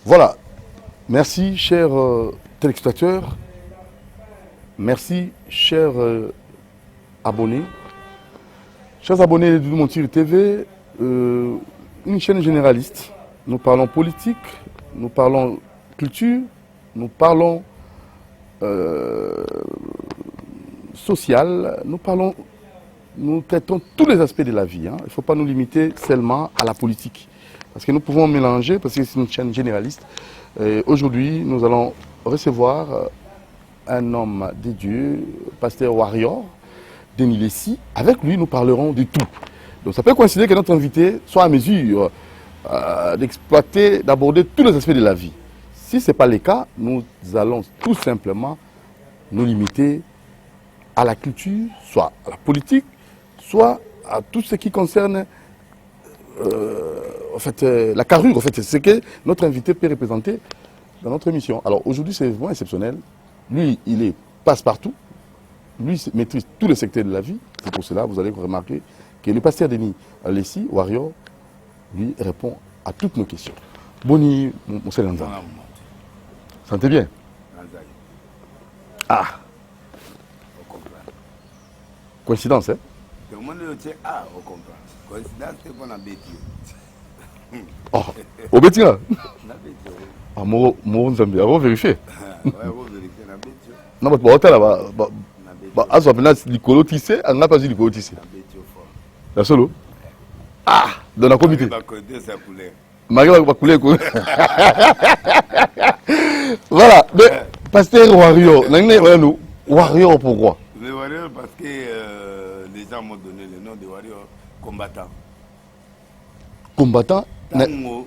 Voilà. Merci, chers téléspectateurs. Merci, chers abonnés. Chers abonnés de Montir TV, une chaîne généraliste. Nous parlons politique, nous parlons culture, nous parlons social, nous traitons tous les aspects de la vie. Hein. Il ne faut pas nous limiter seulement à la politique. Parce que nous pouvons mélanger, parce que c'est une chaîne généraliste. Aujourd'hui, nous allons recevoir un homme de Dieu, pasteur Warrior, Denis Lessi. Avec lui, nous parlerons de tout. Donc ça peut coïncider que notre invité soit à mesure d'exploiter, d'aborder tous les aspects de la vie. Si ce n'est pas le cas, nous allons tout simplement nous limiter à la culture, soit à la politique, soit à tout ce qui concerne la carrure. En fait, c'est ce que notre invité peut représenter dans notre émission. Alors aujourd'hui, c'est vraiment exceptionnel. Lui, il est passe-partout. Lui maîtrise tous les secteurs de la vie. C'est pour cela, vous allez remarquer que le pasteur Denis Lessi, Warrior, lui répond à toutes nos questions. Boni, mon Sélanza. Sentez bien. Ah. Coïncidence, hein? Ah, on comprend. Coïncidence, c'est qu'on a bêtise. Oh, au bêtise là? Ah, moi, Nzambi, on va vérifier. Ouais, on va vérifier la bêtise. Non, mais bon, hôtel là, ah, ça maintenant, l'icolo tissé, on n'a pas dit l'icolo tissé. La solo? Ah, dans la comité. Marie va couler. Voilà, mais pasteur Warrior, Warrior pourquoi? Le Warrior parce que les gens m'ont donné le nom de Warrior combattant. Combattant? Tango,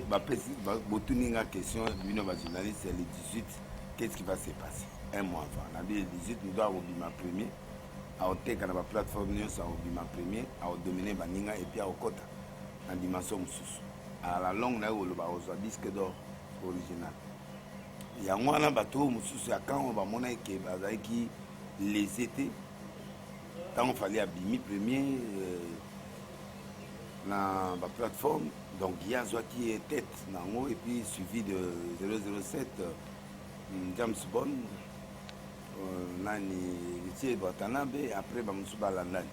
une question, journaliste, c'est le 18, qu'est-ce qui va se passer? Un mois avant. Le 18, nous devons avoir premier. À Otek, à la plateforme, nous avons premier, à dominer Baninga et puis à Okota, en dimension sous. À la longue, nous avons un disque d'or original. Il y a un bateau, il y a quand on va montrer que les étés, quand il fallait abîmer premier dans la plateforme, donc il y a qui est tête et puis suivi de 007 James Bond, Nani Richie Watanabe, après Bamusu Balandani.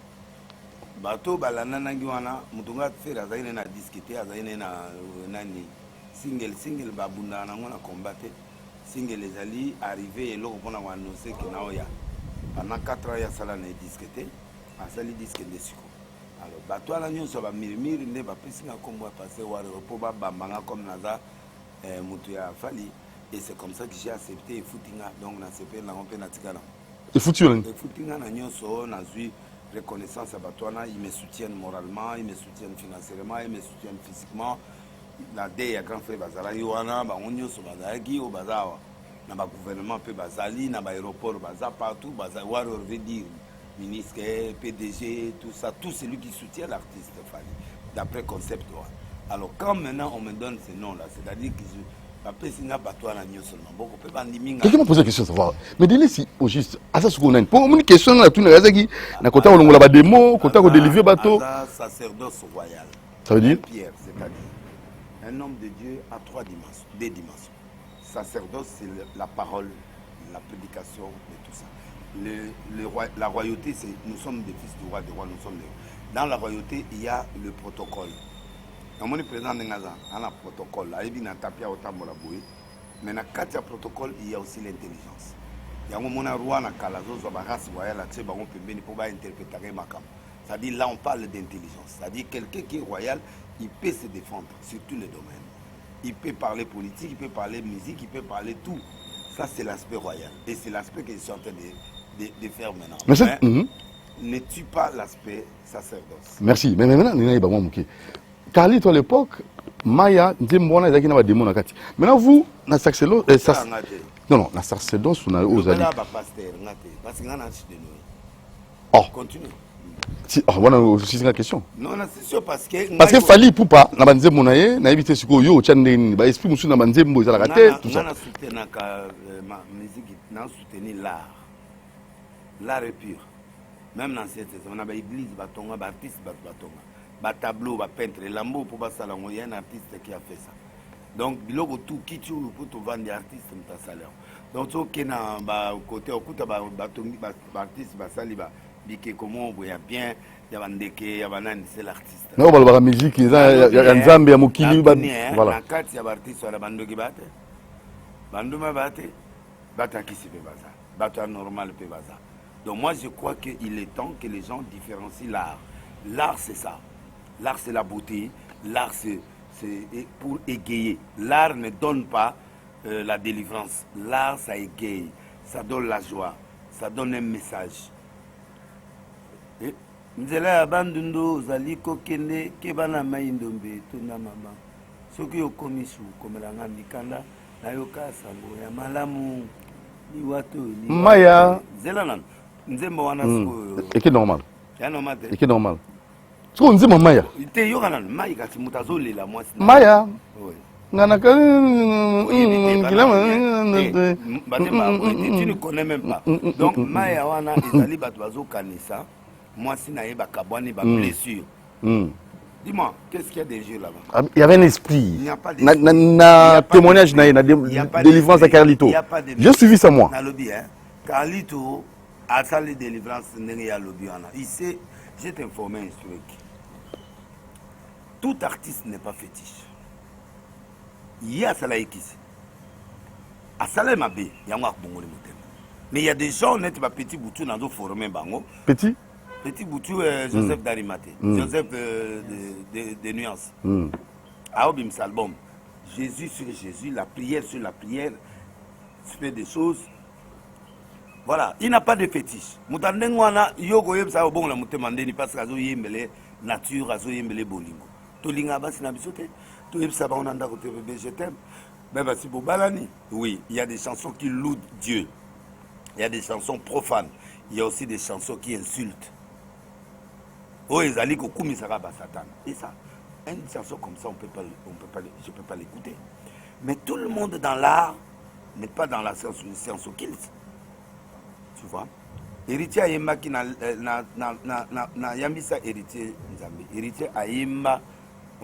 Bateau Balandani wana, Mutunga fait la zaine na discuter, la zaine na nani single babunda na ngona combattre. Single les alliés arrivés et l'autre on a annoncé que Naoya pendant 4 ans il y a ça là discuté à ça les disques de sucre. Alors bateau la nuit ça va murmure ne va pas singa comme moi passer voir repos bambanga comme naza mutuya fali et c'est comme ça que j'ai accepté et footinga donc na CP na on peut na tikana. Et footinga na nyonso na zui reconnaissance à bateau na ils me soutiennent moralement, ils me soutiennent financièrement, ils me soutiennent physiquement. La DEA grand frère Bazala Yoana, Baonio Sobazaki, au Bazawa, dans le gouvernement, Bazali, dans l'aéroport, Baza partout, Baza Warrior veut dire ministre, PDG, tout ça, tout celui qui soutient l'artiste, d'après concept. Alors quand maintenant on me donne ces noms-là, c'est-à-dire que je ne peux pas quelqu'un m'a posé la question de savoir, mais dis-le si, au juste, à ça, ce qu'on a une question, là, tout le reste, qui n'a pas de démo, quand on a délivré bateau. Sacerdoce royal. Ça veut dire? Pierre, c'est-à-dire. Un homme de Dieu a 3 dimensions, 2 dimensions. Sacerdoce, c'est la parole, la prédication et tout ça. La royauté, c'est nous sommes des fils du roi, nous sommes des... Dans la royauté, il y a le protocole. Dans mon président de Gaza, il y a un protocole. Mais dans le protocole, il y a aussi l'intelligence. Il y a un roi qui a la race royale pour interpréter ma cam. C'est-à-dire là, on parle d'intelligence. C'est-à-dire quelqu'un qui est royal, il peut se défendre sur tous les domaines. Il peut parler politique, il peut parler musique, il peut parler tout. Ça, c'est l'aspect royal. Et c'est l'aspect que je suis en train de faire maintenant. Mais ne tue pas l'aspect sacerdoce. Merci. Mais maintenant, car à l'époque, Maya, maintenant vous, dans sacerdoce, non, la sacerdoce, on a aux alliés. Oh, continue. Ah, voilà, c'est une question. Non, c'est sûr parce que. Parce que Fali Poupa, na banze monaye, na évité ce que yo tchande, ba esprit musu na banze mbo za la tête, tout ça. On a soutenu ma musique, on a soutenu l'art. L'art est pur. Même dans cette saison, on a l'église batonga, artiste batonga. ba tableau, ba peintre, lambeau pour basalango, il y a un artiste qui a fait ça. Donc biloko tout qui tu pour te vendre des artistes ta salaire. Donc to kena ba côté okuta ba batongi ba artiste ba sali ba bike comment on voit bien ya bandeke ya banani c'est l'artiste. Non ba musique ya nzambe ya mokili ba voilà. Na kati ya artiste wala bandoki bate. Banduma bate bata qui se fait baza. Bata normal pe baza. Donc moi je crois qu'il est temps que les gens différencient l'art. L'art c'est ça. L'art c'est la beauté, l'art c'est pour égayer. L'art ne donne pas la délivrance. L'art, ça égaye, ça donne la joie, ça donne un message. Nzela abandundo zali kokende kebana maindombe tuna mama. Soki okomisu komelanga mikanda na yoka sango ya malamu ni watu ni Maya zela nan nzembo wana siko. Et normal. Ya normal. Et normal. Ce qu'on dit Maya. Te yokanan Maya kasi mutazole la moi. Maya. Oui. Tu ne connais même pas. Donc Maya wana ezali bato bazo kanisa. Moi si na yeba kabwani ba blessure. Dis-moi, qu'est-ce qu'il y a des jeux là-bas? Il y avait un esprit. Il n'y a pas d'esprit. Témoignage na délivrance à Carlito. J'ai suivi ça moi. Na lobby hein. Carlito a ça les délivrances ndenge ya lobby wana. Il sait, j'ai t'informé un truc. Tout artiste n'est pas fétiche. Il y a ça là ici. À Salem Abbé, il y a un bon moteur. Mais il y a des gens net pas petit boutou dans d'autres formés bango. Petit boutou Joseph Darimate, Joseph de nuances. Aobim Salbom. Jésus sur Jésus, la prière sur la prière, fait des choses. Voilà, il n'a pas de fétiche. Moutandengwana yoko yeb sa bon la moutemandeni parce que yembele nature azo yembele bolingo. Tolinga basi na bisote. Je t'aime. Oui, il y a des chansons qui louent Dieu. Il y a des chansons profanes. Il y a aussi des chansons qui insultent. Oh, Ezali Kokumi Saraba Satan. Et ça, une chanson comme ça, je ne peux pas l'écouter. Mais tout le monde dans l'art n'est pas dans la science kills. Tu vois? Héritier Ayemba qui na Yambisa héritier Nzambe. Héritier Ayemba.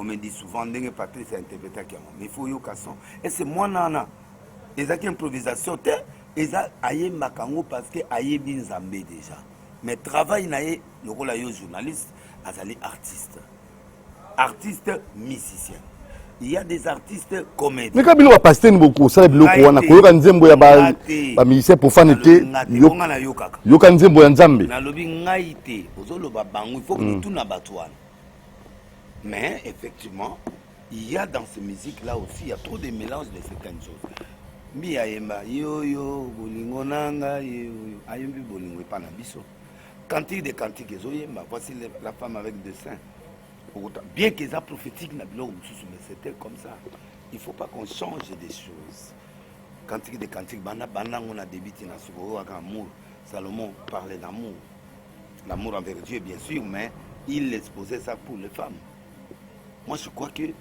On me dit souvent, Patrice a interprété, mais il faut y avoir et c'est moi, nana. Et ça qui improvisation, et ça, aïe makango parce que aïe bin zambé déjà. Mais travail naïe, le rôle de journaliste, azali artiste. Artiste musicien. Il y a des artistes comédiens. Mais quand il va passer beaucoup, ça le ko wana ko nzembo ya ba musicien profane te yoka nzembo ya nzambe. Na lobi ngaite, ozolo ba bangu, il faut que tout na batouane. Mais effectivement, il y a dans ces musiques-là aussi, il y a trop de mélange de certaines choses. Miyayemba, yo, bolingo nanga, yo, ayembi bolingo pas na biso. Cantique de cantique, zoyemba, voici la femme avec des seins. Bien qu'ils aient prophétique, mais c'était comme ça. Il ne faut pas qu'on change des choses. Cantique de cantique, on a débuté dans amour. Salomon parlait d'amour. L'amour envers Dieu, bien sûr, mais il exposait ça pour les femmes. Moi, je crois qu'il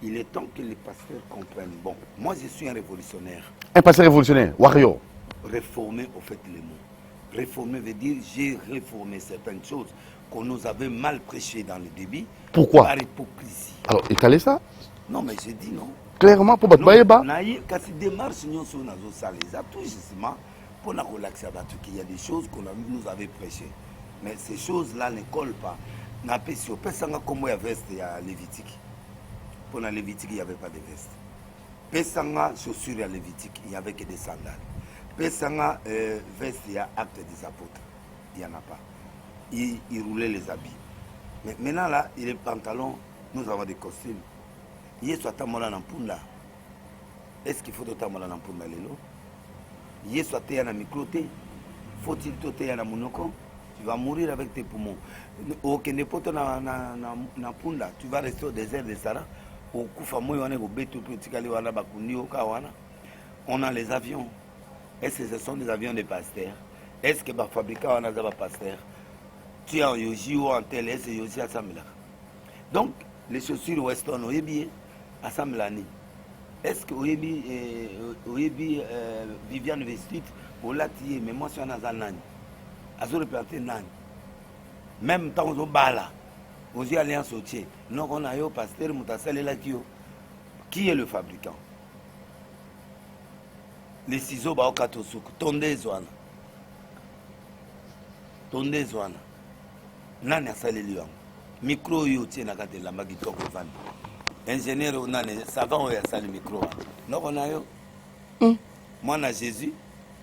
est temps que les pasteurs comprennent. Bon, moi, je suis un révolutionnaire. Un pasteur révolutionnaire, warrior. Réformer, au fait, les mots. Réformer veut dire j'ai réformé certaines choses qu'on nous avait mal prêchées dans le début. Pourquoi? Par hypocrisie. Alors, étaler ça? Non, mais j'ai dit non. Clairement, pour battre Baïba. Quand il démarche, nous sommes dans les tout justement pour nous relaxer. Il y a des choses qu'on nous avait prêchées. Mais ces choses-là ne collent pas. Si on peut savoir comment il y a veste, il y a Lévitique. Pour la Lévitique, il n'y avait pas de veste. Pesanga chaussures à Lévitique, il n'y avait que des sandales. Pesanga veste, il y a acte des apôtres. Il n'y en a pas. Ils roulaient les habits. Mais maintenant, là, les pantalons, nous avons des costumes. Il y a soit tamola nampunda. Est-ce qu'il faut tamola nampunda lelo? Il y a soit te na microté. Faut-il te na monoko? Tu vas mourir avec tes poumons. Au Kenepoto na punda, tu vas rester au désert de Sahara. Au Koufamoy, on est au Beto Putikali, on a les avions. Est-ce que ce sont des avions de pasteurs? Est-ce que les fabricants ont des pasteurs? Tu es en Yoji ou en tel, est-ce que Yoji à Samila? Donc, les chaussures Weston, au Yebi, à Samilani. Est-ce que au Yebi, Viviane Vestit, au Latier, mais moi, je suis en Azanani. Azure planté nani. Même temps au bala. Aux alliances au Tché. Non, on a eu pasteur Moutassal et la Kyo. Qui est le fabricant? Les ciseaux, bah, au Katosouk. Tondé Zouana. Tondé Zouana. Nani a salé lion. Micro yo tient la gâte la magi toko van. Ingénieur on a savant a salé micro. Non on a yo. Moi na Jésus,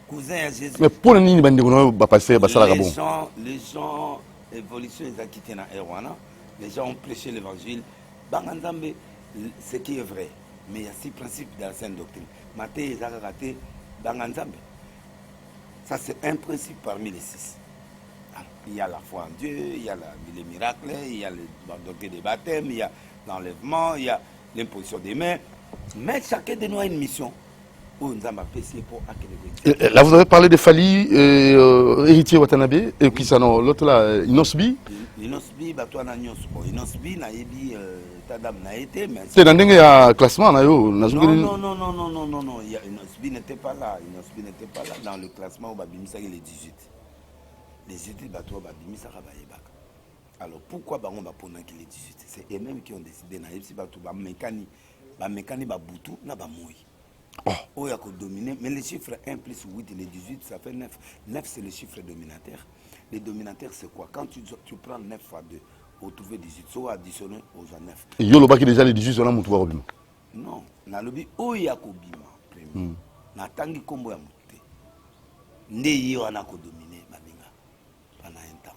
cousin à Jésus. Mais pour les gens va passer basala Gabon. Les gens évolution ils a quitté na Erwana. Les gens ont prêché l'évangile. Banganzambe ce qui est vrai. Mais il y a six principes dans la sainte doctrine. Maté ils a raté Banganzambe. Ça c'est un principe parmi les six. Il y a la foi en Dieu, il y a les miracles, il y a le doctrine des baptêmes, il y a l'enlèvement, il y a l'imposition des mains. Mais chacun de nous a une mission. Là, vous avez parlé de Fali, héritier Watanabe, et puis ça, non, l'autre là, Inosbi. Inosbi, toi, Inosbi, Tadam n'a été, mais. C'est dans le classement, non. Inosbi n'était pas là. Inosbi n'était pas là dans le classement où Babimisa il est 18. Les études bateau Babimisa Rabayebak. Alors pourquoi Bangon Bapona qu'il est 18? C'est eux-mêmes qui ont décidé, si bateau Bamécani, Baboutou, n'a pas moui. Oh, il y a dominé, mais les chiffres 1 plus 8 et les 18, ça fait 9. 9, c'est le chiffre dominateur. Les dominateurs, c'est quoi? Quand tu prends 9 fois 2, vous trouvez 18, soit additionné aux 9. Et Yolo qui déjà les 18, on a mon tour. Non, na lobi, oh, il y a Kobima, premier. Na tangi kombo ya mouté. Nde yi on a dominé, Babinga, pendant un temps.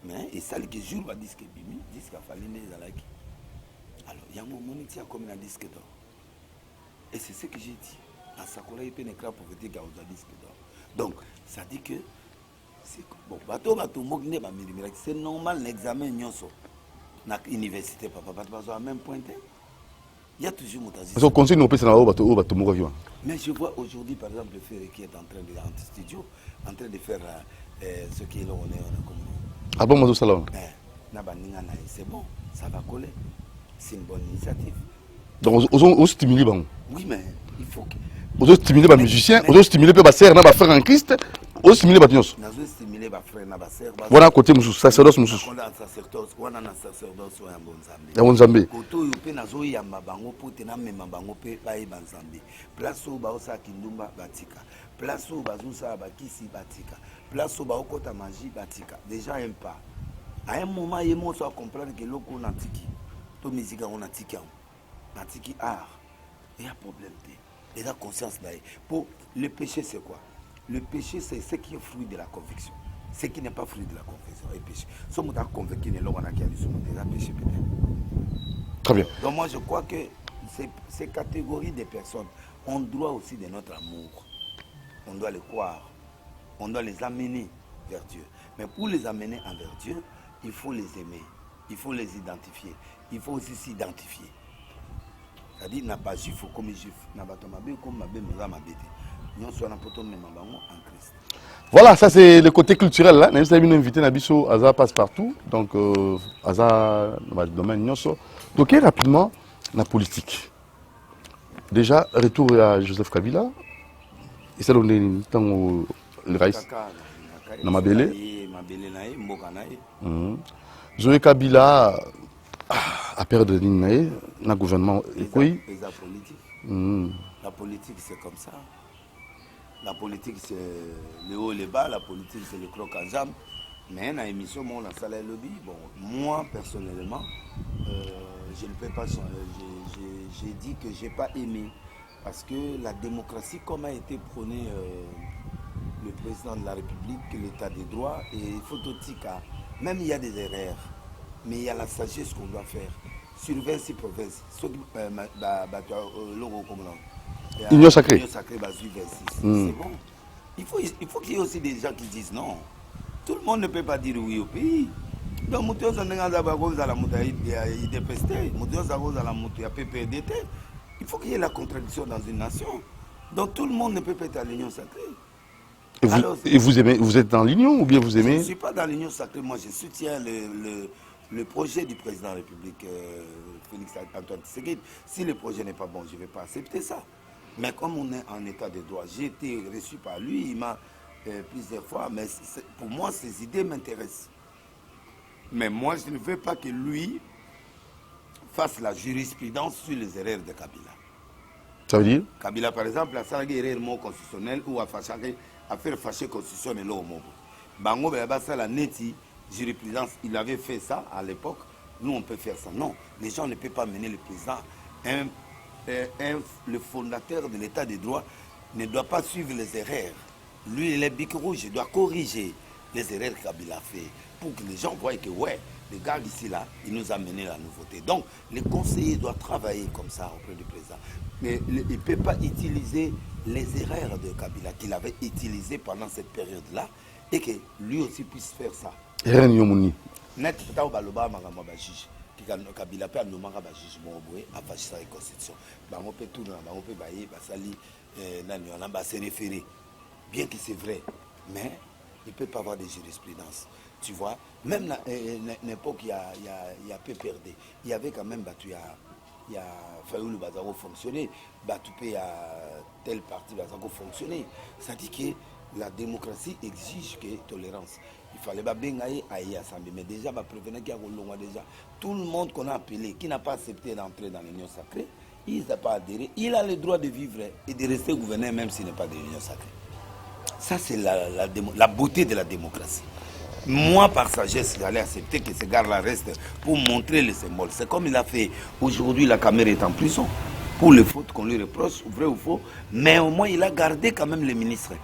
Mais, et ça, les jours, va disque bimi, disque a fallu les alaki. Alors, il y a mon moniteur comme un disque d'or. Et c'est ce que j'ai dit. À Sakura, il peut n'écrire pour dire qu'il y a un disque d'or. Donc, ça dit que c'est bon. C'est normal l'examen nyonso na université papa pas même pointé. Il y a toujours moutazi. Parce qu'on conseille nous passer dans bateau mourir. Mais je vois aujourd'hui par exemple le frère qui est en train de studio en train de faire ce qui est là on est comme ah bon moi salon. C'est bon, ça va coller. C'est une bonne initiative. Donc on stimule bon. Oui mais il faut que on stimuler les musiciens, on stimuler les frères na ba frère en Christ, on stimuler les gens. On stimuler les frères na ba sœur. Voilà côté musu sacerdoce musu. On a sacerdoce, on a sacerdoce ya Bonzambe. Ya Bonzambe. Koto yo pe nazo yamba bango pote na mema bango pe ba Bonzambe. Place où ba osa kindumba batika. Place où bazusa bakisi batika. Place où ba okota magie batika. Déjà un pas. À un moment il faut comprendre que loko on antiki. To musique on antiki. Antiki art. Il y a problème. Et la conscience là. Pour le péché c'est quoi? Le péché c'est ce qui est fruit de la conviction. Ce qui n'est pas fruit de la conviction est péché. Si on est convaincu de l'homme qui a déjà péché peut-être. Très bien. Donc moi je crois que ces catégories de personnes ont droit aussi de notre amour. On doit les croire. On doit les amener vers Dieu. Mais pour les amener envers Dieu, il faut les aimer. Il faut les identifier. Il faut aussi s'identifier. C'est-à-dire, n'a pas juif comme juif, n'a pas tomabé comme mabé, mais ma bête. Nous sommes en Christ. Voilà, ça c'est le côté culturel là. Nous avons invité Nabiso, Aza passe partout. Donc, Aza, dans le domaine Nyoso. Donc, rapidement, la politique. Déjà, retour à Joseph Kabila. Et ça, on est dans le Raïs. Dans Mabélé. Zoé Kabila a perdu de ligne dans le gouvernement. La politique, c'est comme ça. La politique, c'est le haut et le bas. La politique, c'est le croc en jambe. Mais dans l'émission, on a salé le lobby. Bon, moi, personnellement, je ne peux pas changer. J'ai dit que je n'ai pas aimé. Parce que la démocratie, comme a été prôné le président de la République, l'état des droits, et il faut tout cas, même il y a des erreurs, mais il y a la sagesse qu'on doit faire. Sur 26 provinces, Union sacrée. C'est bon. Il faut qu'il y ait aussi des gens qui disent non. Tout le monde ne peut pas dire oui au pays. Donc, il faut qu'il y ait la contradiction dans une nation. Donc tout le monde ne peut pas être à l'union sacrée. Et vous aimez, vous êtes dans l'union ou bien vous aimez? Je ne suis pas dans l'union sacrée. Moi, je soutiens le projet du président de la République, Félix Antoine Tshisekedi. Si le projet n'est pas bon, je ne vais pas accepter ça. Mais comme on est en état de droit, j'ai été reçu par lui, il m'a plusieurs fois, mais pour moi, ces idées m'intéressent. Mais moi, je ne veux pas que lui fasse la jurisprudence sur les erreurs de Kabila. Ça veut dire Kabila, par exemple, a fait une erreur constitutionnelle ou a fait fâcher constitutionnel au Mobo. Bango, la neti jurisprudence, il avait fait ça à l'époque. Nous, on peut faire ça. Non, les gens ne peuvent pas mener le président. Le fondateur de l'état de droit ne doit pas suivre les erreurs. Lui, il est bic rouge, il doit corriger les erreurs que Kabila a fait pour que les gens voient que, ouais, le gars ici, là, il nous a mené la nouveauté. Donc, les conseillers doivent travailler comme ça auprès du président. Mais il ne peut pas utiliser les erreurs de Kabila qu'il avait utilisées pendant cette période-là et que lui aussi puisse faire ça. Net, juge. Kabila peut nous manquer juge Moboé à faire la constitution. On peut tout dans on peut bailler, basali, on a se référer. Bien que c'est vrai, mais il ne peut pas avoir de jurisprudence. Tu vois, même à l'époque, il y a peu perdu. Il y avait quand même battu, il y a fallu le bazar fonctionner, battu il y a tel parti bazar fonctionner. Ça dit que la démocratie exige que tolérance. Il fallait pas bien aller à l'Assemblée, mais déjà, prévenir qu'il y a déjà tout le monde qu'on a appelé, qui n'a pas accepté d'entrer dans l'Union sacrée, il n'a pas adhéré. Il a le droit de vivre et de rester gouverneur même s'il n'est pas de l'Union sacrée. Ça, c'est la beauté de la démocratie. Moi, par sagesse, j'allais accepter que ce gars-là reste pour montrer le symbole. C'est comme il a fait. Aujourd'hui, la caméra est en prison pour les fautes qu'on lui reproche, vrai ou faux. Mais au moins, il a gardé quand même les ministres.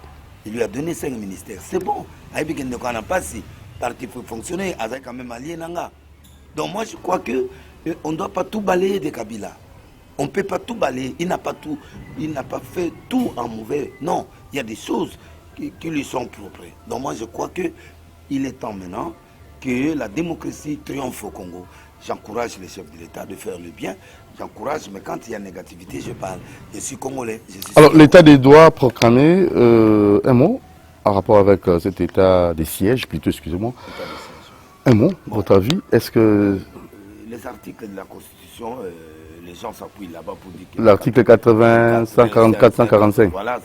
Il lui a donné 5 ministères. C'est bon. Il n'a pas si parti peut fonctionner. Il a quand même allié Nanga. Donc moi, je crois qu'on ne doit pas tout balayer de Kabila. On ne peut pas tout balayer. Il n'a pas fait tout en mauvais. Non, il y a des choses qui lui sont propres. Donc moi, je crois qu'il est temps maintenant que la démocratie triomphe au Congo. J'encourage les chefs de l'État de faire le bien. J'encourage, mais quand il y a négativité, je parle. Je suis congolais. Alors, l'état des droits proclamé, un mot, en rapport avec cet état des sièges, plutôt, excusez-moi. Un mot, votre avis, est-ce que... Les articles de la Constitution, les gens s'appuient là-bas pour dire que... L'article 80, 144, 145. Voilà,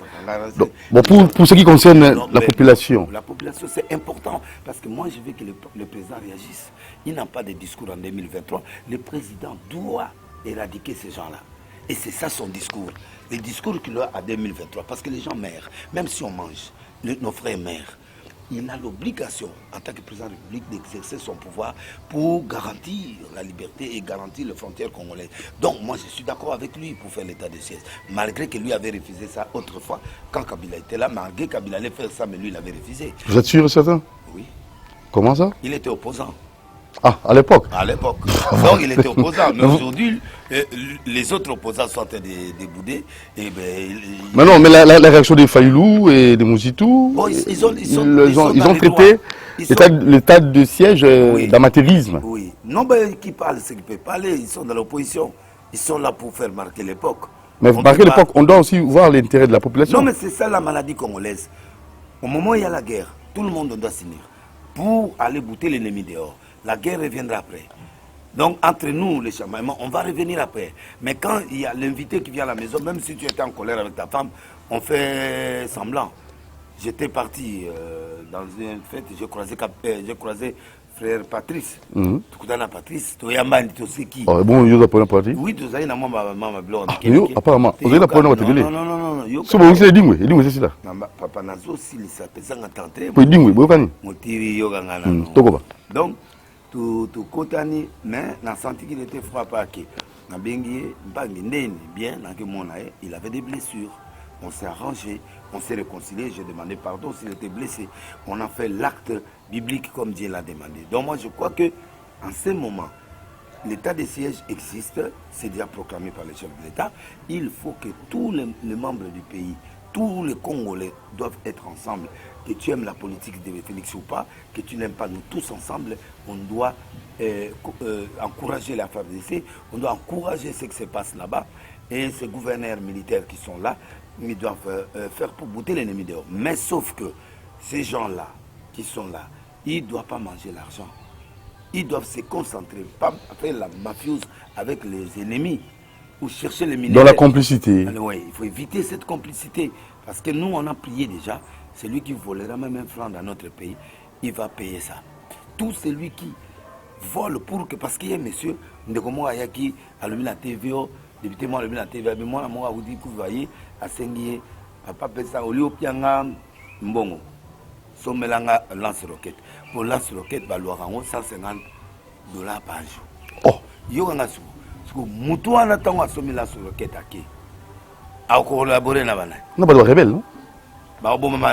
donc, bon, pour ce qui concerne la population. La population, c'est important, parce que moi, je veux que le président réagisse. Il n'a pas de discours en 2023. Le président doit éradiquer ces gens-là. Et c'est ça son discours. Le discours qu'il a en 2023, parce que les gens meurent, même si on mange, nos frères meurent. Il a l'obligation, en tant que président de la République, d'exercer son pouvoir pour garantir la liberté et garantir les frontières congolaises. Donc, moi, je suis d'accord avec lui pour faire l'état de siège. Malgré que lui avait refusé ça autrefois, quand Kabila était là, malgré que Kabila allait faire ça, mais lui, il avait refusé. Vous êtes sûr et certain? Oui. Comment ça? Il était opposant. Ah, à l'époque? À l'époque. Donc, il était opposant. Mais aujourd'hui, les autres opposants sont en train de bouder. Mais non, mais la réaction des Fayoulou et des Mouzitou, bon, ils ont traité l'état de siège d'amateurisme. Oui. Non, mais qui parle, c'est qui peut parler. Ils sont dans l'opposition. Ils sont là pour faire marquer l'époque. Mais marquer l'époque, on doit aussi voir l'intérêt de la population. Non, mais c'est ça la maladie congolaise. Au moment où il y a la guerre, tout le monde doit s'unir pour aller bouter l'ennemi dehors. La guerre reviendra après. Donc, entre nous, les chamaillements, on va revenir après. Mais quand il y a l'invité qui vient à la maison, même si tu étais en colère avec ta femme, on fait semblant. J'étais parti dans une fête, j'ai croisé frère Patrice. Tukutana Patrice, Toyamba Nitoseki. Ah bon, il y a pas parti? Oui, tu as maman blonde. Apparemment, vous avez pas télé. Non. C'est bon, vous avez dit, c'est ça. Papa Nazo, s'il s'appelle tenté. Vous dites, vous avez Motiri Yoga. Donc, tout Kotani, mais on a senti qu'il était frappé. Bien, il avait des blessures. On s'est arrangé, on s'est réconcilié, j'ai demandé pardon s'il était blessé. On a fait l'acte biblique comme Dieu l'a demandé. Donc moi je crois que en ce moment, l'état de siège existe, c'est déjà proclamé par les chefs de l'État. Il faut que tous les membres du pays, tous les Congolais doivent être ensemble. Que tu aimes la politique de Félix ou pas, que tu n'aimes pas, nous tous ensemble, on doit encourager la FARDC, on doit encourager ce qui se passe là-bas. Et ces gouverneurs militaires qui sont là, ils doivent faire pour bouter l'ennemi dehors. Mais sauf que ces gens-là qui sont là, ils ne doivent pas manger l'argent. Ils doivent se concentrer, pas faire la mafiose avec les ennemis ou chercher les militaires. Dans la complicité. Alors, oui, il faut éviter cette complicité. Parce que nous, on a prié déjà. Celui qui volera même un franc dans notre pays, il va payer ça. Tout celui qui vole pour que, parce qu'il y a monsieur, Ndekomo Ayaki, allume la TVO, député moi allume la TVO, mais moi, vous dites que vous voyez, à Sengier, papa Pessa, au lieu Pianga, Mbongo, Somelanga lance-roquette. Pour lance-roquette, bah, $150 par jour. Oh! Yo, on a sous. Parce que Moutoua n'attend à sommer lance-roquette à qui? À collaborer là-bas. Non, pas de rebelle, non? Bah, au bon moment.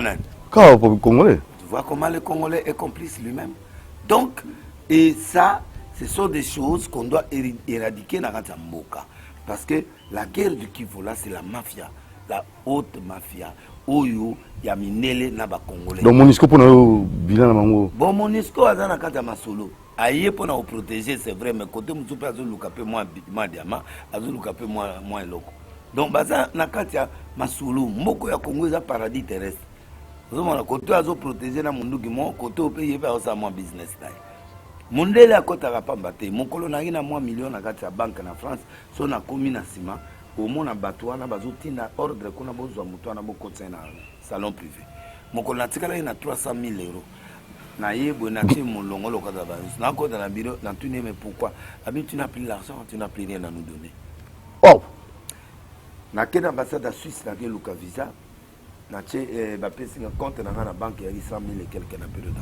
Quand pour les Congolais? Tu vois comment le Congolais est complice lui-même. Donc, et ça, ce sont des choses qu'on doit éradiquer dans Mboka. Parce que la guerre du Kivu, là, c'est la mafia, la haute mafia. Oyo, ya minele na ba Congolais. Donc, Monisco pour nous, bilan à Mango. Bon, Monisco a dans la carte à Masolo. Aïe pour nous protéger, c'est vrai, mais côté Moussoupe a zulu capé moi diamant, a zulu capé moi loco. Donc, baza na carte à Masolo, Moko ya Congo, c'est paradis terrestre. Nous avons côté à protéger na mundu qui mon côté au pays par ça mon business là. Mundele à côté à Pambate, mon colonel na moi million na carte à banque na France, son a commis na ciment. Au moins, on a besoin d'un ordre qu'on a besoin de salon privé. Mon collègue a 300 000 euros. Na yebo na ti mon longo lo kaza ba. Na ko dans la bureau, na tu ne mais pourquoi? Abi tu n'as plus l'argent, tu n'as plus rien à nous donner. Oh! Na quelle ambassade de Suisse na quel Luka visa? Na ti ba pesi un compte na la banque il y a 100 000 et quelques na période.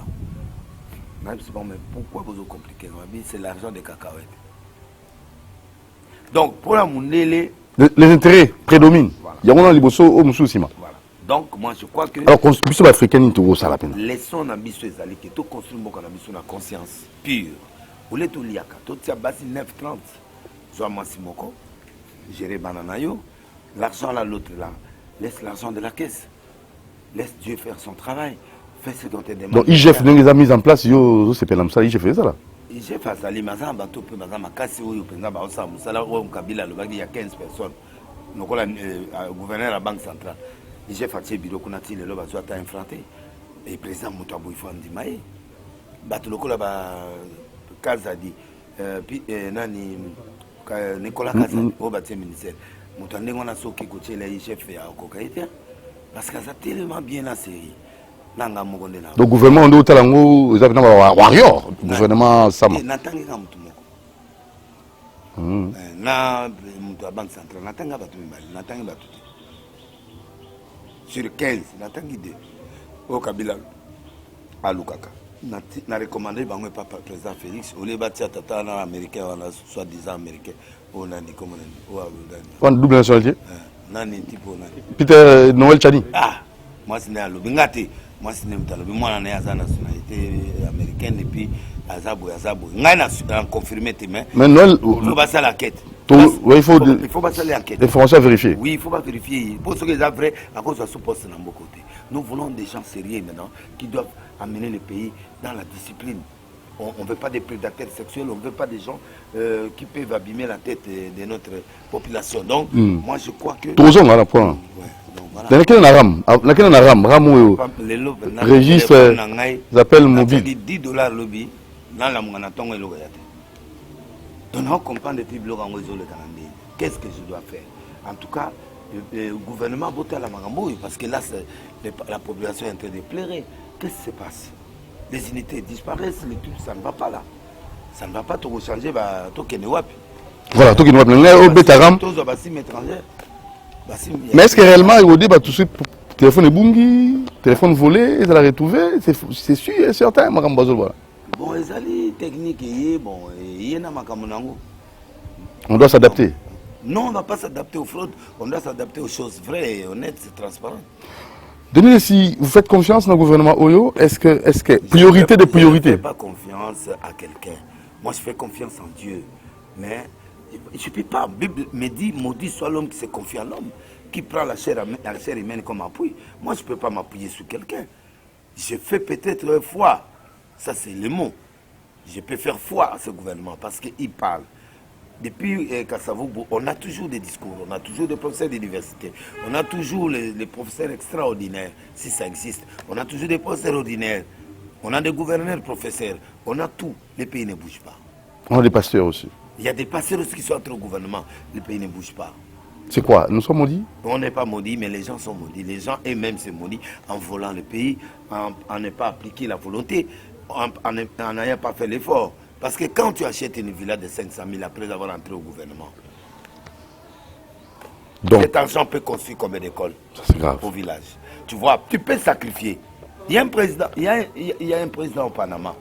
Na c'est bon mais pourquoi vous compliquer? C'est l'argent des cacahuètes. Donc pour la Mundele les intérêts prédominent. Il y a un liboso au Moussoussima. Voilà. Donc, moi, je crois que. Alors, construction africaine, il faut ça la peine. Laissons la mission que tout construit la conscience pure. Vous l'êtes au liaka. Tout ça, basi 9,30. Joa Massimoko. Gérer Bananayo. L'argent là, l'autre là. Laisse l'argent de la caisse. Laisse Dieu faire son travail. Fais ce dont tu demandes. Donc, IGF, nous les a mis en place. Yo, c'est pas comme ça. IGF fait ça là. IGF a sali maza bateau peu maza makasi oyo penza ba osa musala o Kabila le bagi ya 15 personnes. Nous le gouverneur de la Banque centrale. J'ai fait un bureau qu'on a tiré le bateau à infranté. Et le président Moutabou il faut en dire. Bateau le cola Kazadi, Nani Nicolas Kazadi, au bâtiment ministère. Moutandé on a sauté côté les chefs à Kokaïté. Parce que ça tellement bien la série. Donc le gouvernement de Otalango, vous avez un warrior. Le gouvernement Sama. Na Banque centrale, natanga batu mbali, natanga batu. Sur 15, natanga 2. Au Kabila à Lukaka. Na recommandé bango papa président Félix, au lieu bâtir tata na américain, on a soi-disant américain, on a dit comment on a dit. On double nationalité. Nani tipo nani. Peter Noël Chani. Ah, moi c'est né à Lubingati, moi c'est né à Lubingati, moi on est à la nationalité américaine et puis Azabo. Ngai na confirmé tes mains. Mais Noël, il faut passer la quête. Il faut passer l'enquête. Des informations à vérifier. Oui, il faut pas vérifier. Pour ceux qui sont vrais, à cause de ce poste de nos côtés. Nous voulons des gens sérieux maintenant qui doivent amener le pays dans la discipline. On ne veut pas des prédateurs sexuels, on ne veut pas des gens qui peuvent abîmer la tête de notre population. Donc, moi je crois que. Tous on a la point. Dans lequel on a ram, registre, j'appelle mobile. $10 lobby, dans la monaton et l'oreillette. Donc, on comprend depuis le Bloc qu'est-ce que je dois faire? En tout cas, le gouvernement vote à la Marambouille parce que là, la population est en train de pleurer. Qu'est-ce qui se passe? Les unités disparaissent, les trucs, ça ne va pas là. Ça ne va pas tout changer, tout Kenewapi. Voilà, tout Kenewapi. Mais est-ce que réellement, il dit tout de suite, téléphone est bungi, téléphone volé, ils allaient retrouver? C'est sûr et certain, Marambouille. Bon, les alliés techniques, bon, il y en a Makamonango. On doit s'adapter. Non, on ne va pas s'adapter aux fraudes, on doit s'adapter aux choses vraies et honnêtes, c'est transparent. Denis, si vous faites confiance dans le gouvernement Oyo, est-ce que priorité de priorité? Je ne fais pas confiance à quelqu'un. Moi, je fais confiance en Dieu. Mais je ne peux pas. La Bible me dit, maudit soit l'homme qui se confie à l'homme, qui prend la chair humaine comme appui. Moi, je ne peux pas m'appuyer sur quelqu'un. Je fais peut-être foi. Ça, c'est le mot. Je peux faire foi à ce gouvernement parce qu'il parle. Depuis Kassavoubou, on a toujours des discours, on a toujours des professeurs d'université, on a toujours les professeurs extraordinaires, si ça existe. On a toujours des professeurs ordinaires, on a des gouverneurs professeurs, on a tout. Les pays ne bougent pas. On a des pasteurs aussi. Il y a des pasteurs aussi qui sont entre au gouvernement. Les pays ne bougent pas. C'est quoi? Nous sommes maudits? On n'est pas maudits, mais les gens sont maudits. Les gens eux-mêmes sont maudits en volant le pays, en ne pas appliquer la volonté, en n'ayant pas fait l'effort. Parce que quand tu achètes une villa de 500 000 après avoir entré au gouvernement, donc, cet argent peut construire combien d'écoles au village? Tu vois, tu peux sacrifier. Il y a un président, il y a un président au Panama.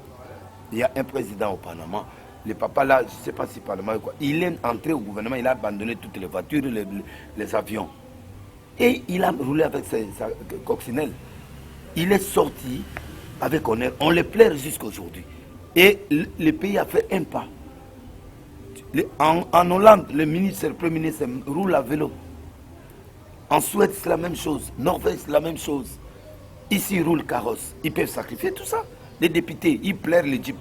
Il y a un président au Panama. Le papa là, je ne sais pas si Panama ou quoi. Il est entré au gouvernement, il a abandonné toutes les voitures, les avions. Et il a roulé avec sa coccinelle. Il est sorti avec honneur. On le plaire jusqu'à aujourd'hui. Et le pays a fait un pas. En Hollande, le premier ministre roule à vélo. En Suède, c'est la même chose. Norvège, c'est la même chose. Ici, ils roulent carrosse. Ils peuvent sacrifier tout ça. Les députés, ils plairent les jeeps,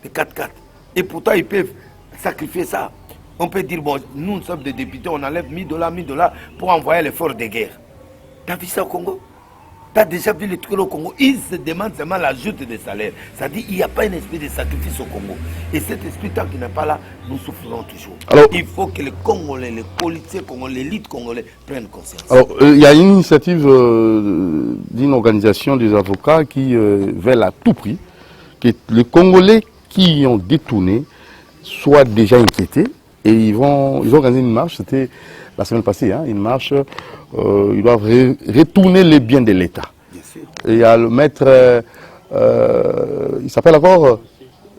les 4x4. Et pourtant, ils peuvent sacrifier ça. On peut dire, bon, nous sommes des députés, on enlève 1000 $, pour envoyer l'effort de guerre. Tu as vu ça au Congo? Tu as déjà vu les trucs au Congo? Ils se demandent seulement l'ajout des salaires. C'est-à-dire qu'il n'y a pas un esprit de sacrifice au Congo. Et cet esprit, tant qu'il n'est pas là, nous souffrons toujours. Alors, il faut que les Congolais, les policiers congolais, l'élite congolais prennent conscience. Alors, il y a une initiative d'une organisation des avocats qui veulent à tout prix que les Congolais qui ont détourné soient déjà inquiétés. Et ils ont organisé une marche, c'était la semaine passée, hein, une marche, ils doivent retourner les biens de l'État. Et il y a le maître, il s'appelle encore,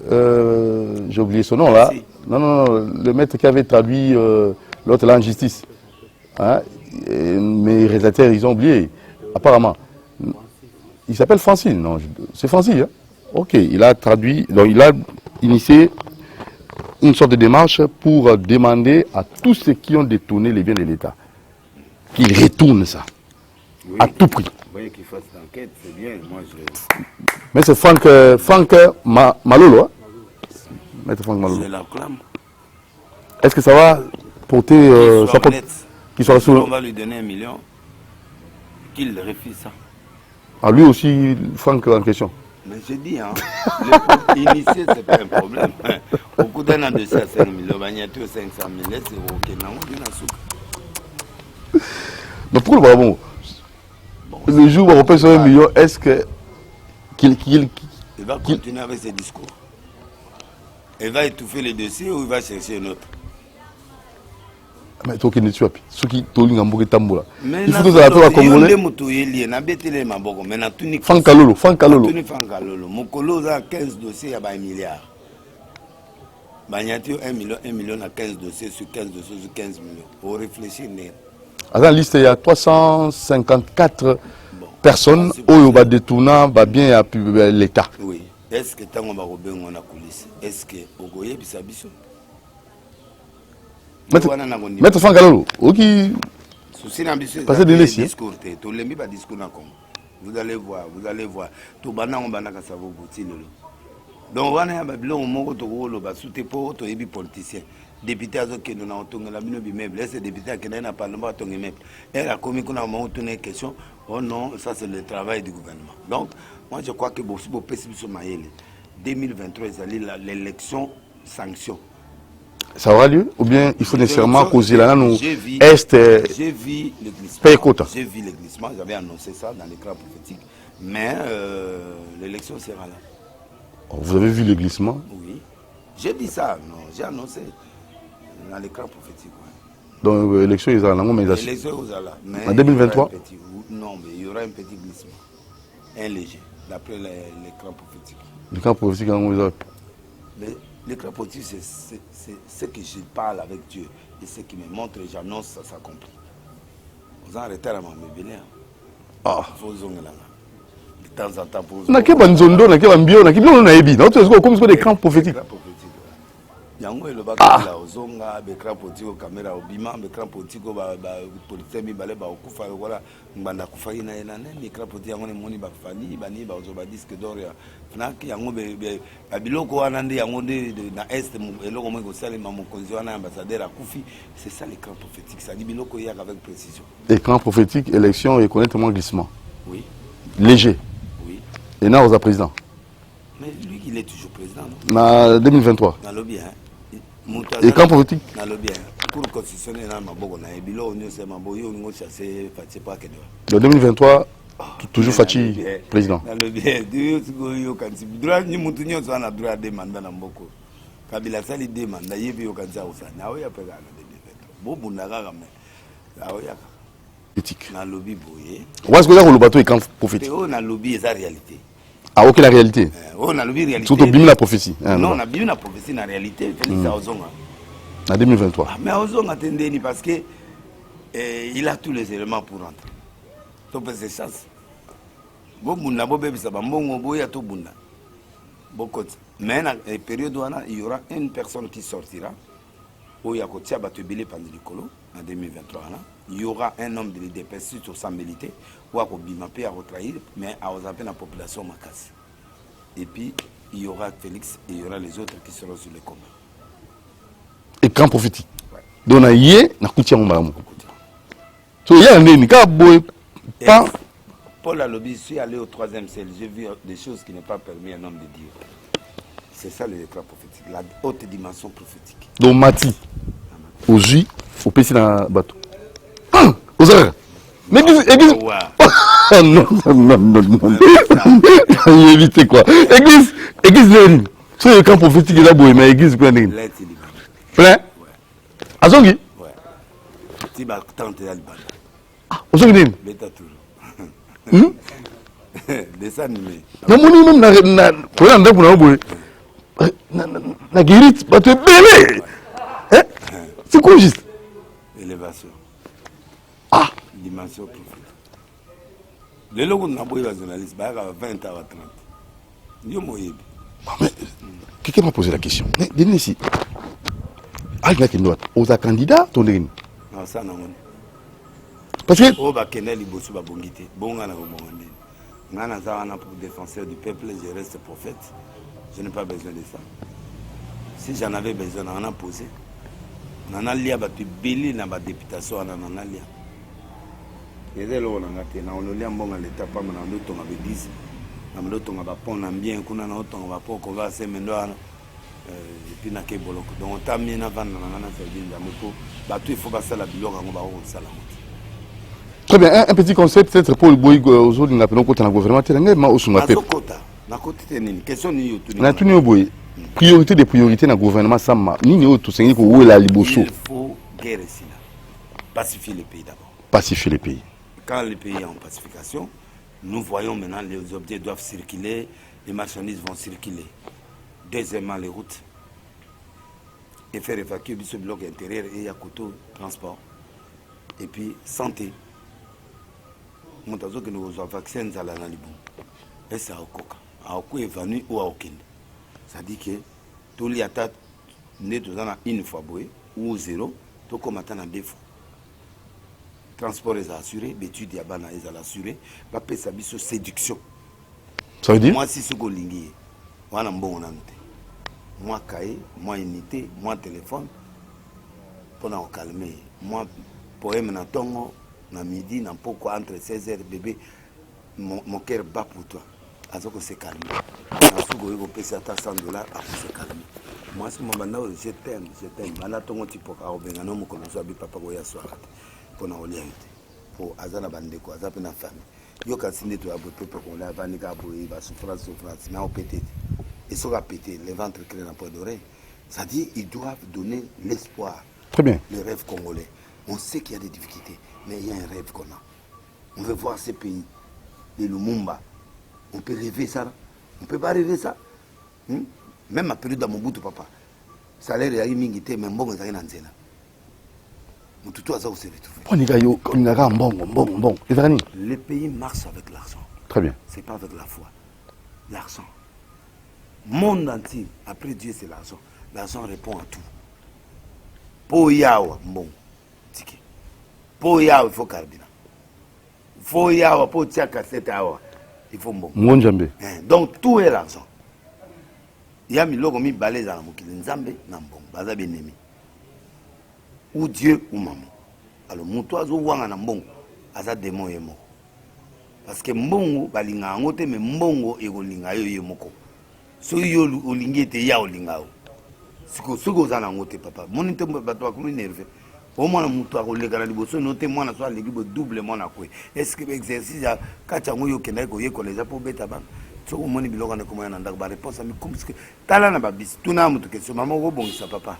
j'ai oublié son nom là, non, le maître qui avait traduit l'autre là en justice. Hein, mes réalisateurs, ils ont oublié, apparemment. Il s'appelle Francine, non, c'est Francine, hein? Ok, il a traduit, donc il a initié une sorte de démarche pour demander à tous ceux qui ont détourné les biens de l'État qu'ils retournent ça, oui, à tout prix. Vous voyez qu'ils fassent l'enquête, c'est bien. Moi, mais c'est Franck Malolo. Hein? Maître Franck Malolo. Je l'acclame. Est-ce que ça va porter... qu'il soit sous... On va lui donner 1 million, qu'il refuse ça. Ah, lui aussi, Franck en question. Mais je dis, hein, initier, c'est pas un problème. Au coup d'un an de ça, 5 millions, il y a 500 000, c'est ok. Mais pour le bon, le jour où on paye 1 million, est-ce que qu'il va continuer avec ses discours? Il va étouffer les dossiers ou il va chercher un autre? Mais toi qui ne tues pas, ceux qui t'ont dit que tamboula. Il faut que ça soit congolais. Fankalolo. Mokolo a 15 dossiers à 1 milliard. Bagnatiu 1 million à 15 dossiers sur 15 dossiers sur 15 millions. Pour réfléchir. À la liste, il y a 354 personnes où il va détourner bien l'État. Oui. Est-ce que tant qu'on va rebenir la coulisse? Est-ce que vous voyez Bissabiso? Maître Fankalolo, ok. Passez des discours. Vous allez voir. Tout bana on bana ça vous donc on a babilon moko to rolo ba souté pour to yebi politicien député azo que nous on la bino bimeuble est député qui n'a pas le droit ton immeuble elle a commis qu'on a monté question oh non ça c'est le travail du gouvernement. Donc moi je crois que si vous pessimez sur Maël 2023 l'élection sanction. Ça aura lieu ou bien il faut nécessairement causer là nous j'ai vu le glissement, j'avais annoncé ça dans l'écran prophétique, mais l'élection sera là. Vous avez vu le glissement? Oui, j'ai dit ça, non, j'ai annoncé dans l'écran prophétique. Ouais. Donc l'élection est là, mais l'élection est là. En 2023 non, mais il y aura un petit glissement, un léger, d'après l'écran prophétique. L'écran prophétique, l'écran prophétique, c'est ce que je parle avec Dieu et ce qui me montre et j'annonce, ça s'accomplit. Vous en arrêtez à m'embêter. Ah, faut zonger là. De temps en temps, pour zonger. N'a-t-il pas zondo, n'a-t-il pas bio, n'a-il pas non naïbi, non? Tu sais comme des écrans prophétiques. Yango le bac là, zonga, écran prophétique, caméra, au bima, écran prophétique, politicien, balai, okufa, voilà, mbanda kufa ina ina, écran prophétique, yango ne moni bakfani, bani, bazoba disque d'or ya. Fnak yango be biloko wana nde yango de na est eloko mo ko salema mokonzi wana ambassadeur akufi, c'est ça l'écran prophétique, ça dit biloko ya avec précision. Écran prophétique, élection et connaîtement glissement. Oui. Léger. Oui. Et n'a aux président. Mais lui il est toujours président. En 2023. Dans le bien. Écran prophétique. Dans le bien. Pour constitutionnel na maboko na ebilo onyo c'est maboyo ngo chasser Fatipa Kedo. En 2023 Toujours Fachi, président. Dans le bien, droit ni mutunyo so na droit de mandat na mboko. Kabila sali de mandat yebi yo kanza usana. Awo ya pega na de veto. Bobu na kaka me. Awo ya Éthique. na lobby boye. Est-ce que là le bateau est quand prophétique? On a lobby et sa réalité. Ah OK la réalité. On a lobby réalité. Surtout bim la prophétie. Non, on a bien la prophétie na réalité, Félix Ozonga. En 2023. Mais Ozonga tendeni parce que il a tous les éléments pour rentrer. Donc c'est ça. Bobunda bobebisa bambongo boya to bunda. Bokot. Mais na période il y aura une personne qui sortira. Oya kotia batebele pandikolo en 2023 il y aura un homme de DPS sur sa milité ou à bimapé à retrahir mais à osaper la population macasse. Et puis il y aura Félix et il y aura les autres qui seront sur le combat. Et quand prophétique. Donc na yé na kutia mbamu. So ya ndeni ka boy pas Paul Alobi, je suis allé au 3e ciel, j'ai vu des choses qui n'est pas permis à un homme de dire. C'est ça le décret prophétique, la haute dimension prophétique. donc Mati au J au PC dans bateau. Aux heures. Mais église. Oh non non. Évitez quoi. Église Léon. C'est le camp prophétique là boy mais église quoi n'est. Plein. Azongi. Ouais. Tu vas tenter à le battre. Ah, Azongi. Beta toujours. Dessin animé. Non, mon même na guérite, bah tu es bébé. C'est quoi juste? Élévation. Ah. Dimension prophétique. Le logo n'a pas eu la journaliste, bah 20 à 30. Yo moyebi. Mais quelqu'un m'a posé la question. Mais dis-nous ici. Ah, il y a qui note. Aux candidats, ton dégât. Non, ça non. Parce que oh bah Kenel Ibosu ba bongité bonga na bomondé ngana za wana pour défenseur du peuple je reste prophète je n'ai pas besoin de ça si j'en avais besoin on a posé nana lia ba tibeli na ba députation na nana lia ezelo na ngate na on lia mbonga l'état pas na ndo tonga be 10 na ndo tonga ba pont na bien kuna na tonga ba pont ko va se mendo ana et puis na ke boloko donc on t'a mis na vendre na nana ça dit ndamoko ba tout il faut pas ça la biloko ngo ba on sala. Très bien, un petit concept, peut-être pour le boy aux autres, nous appelons côté le gouvernement, mais au sommet. Priorité des priorités dans le gouvernement, ça m'a. Ni tout ce qui est la liboso. Il faut guérir cela. Pacifier les pays d'abord. Pacifier les pays. Quand les pays sont en pacification, nous voyons maintenant les objets doivent circuler, les marchandises vont circuler. Deuxièmement, les routes. Et faire évacuer ce bloc intérieur et il y a couteau, transport. Et puis, santé. Nous avons que nous avons vaccin à la Nalibou. Et ça a coca. A quoi évanu ou à aucun. Ça dit que tous les attaques, nous avons une fois ou zéro, tout comme attend deux fois. Transport est assuré, l'étude est assurée, papier ça biso séduction. Ça veut dire? Moi, si ce que l'ingé, moi, je bon moi, cahier, moi, unité, moi, téléphone, pour nous calmer. Moi, poème na tongo na midi na poko entre 16h bébé mon cœur bat pour toi azoko se calme na sugo yego pesa ta $100 a se calme moi si mon banda je t'aime bana tongo tipo ka obenga no moko zo abi papa go ya soirée pour na olia yote pour azana bande ko azape na famille yo ka sinde to abo pepe ko la vani ka bo ba souffrance na o pété et so ka pété les ventres créent na point d'oreille ça dit ils doivent donner l'espoir. Très bien. Le rêve congolais. On sait qu'il y a des difficultés, mais il y a un rêve qu'on a. On veut voir ces pays, les Lumumba. On peut rêver ça. On ne peut pas rêver ça. Même à période de Mobutu, papa. Ça l'air est mingité, mais bon, ça n'a rien à tout ça, se retrouve. Les pays marchent avec l'argent. Très bien. Ce n'est pas avec la foi. L'argent. Monde entier, après Dieu, c'est l'argent. L'argent répond à tout. Pour Yawa, bon. Pour Yawa, il faut carburant. Pour Yawa, pour tirer cassette Yawa, il faut bon. Donc tout est l'argent. Il y a mis l'eau comme balai dans la moukile. Nzambe, nambon, baza benemi. Ou Dieu ou maman. Alors, moutouazo wanga nambon, aza démon yemo. Parce que mbongo, balinga angote, mais mbongo ego linga yo yemoko. So yo olingi ete ya olinga o. Siko zana ngote papa. Mon intembo bato akumi nerve. au moins mutu akoleka na liboso note mwana so aleki double mwana kwe est-ce que exercice ya kati yango yo kenda ko yekola eza po beta bana soko omoni biloko na komona na ndako ba réponse ami compliqué tala na babisi tuna mutu question maman kobongisa papa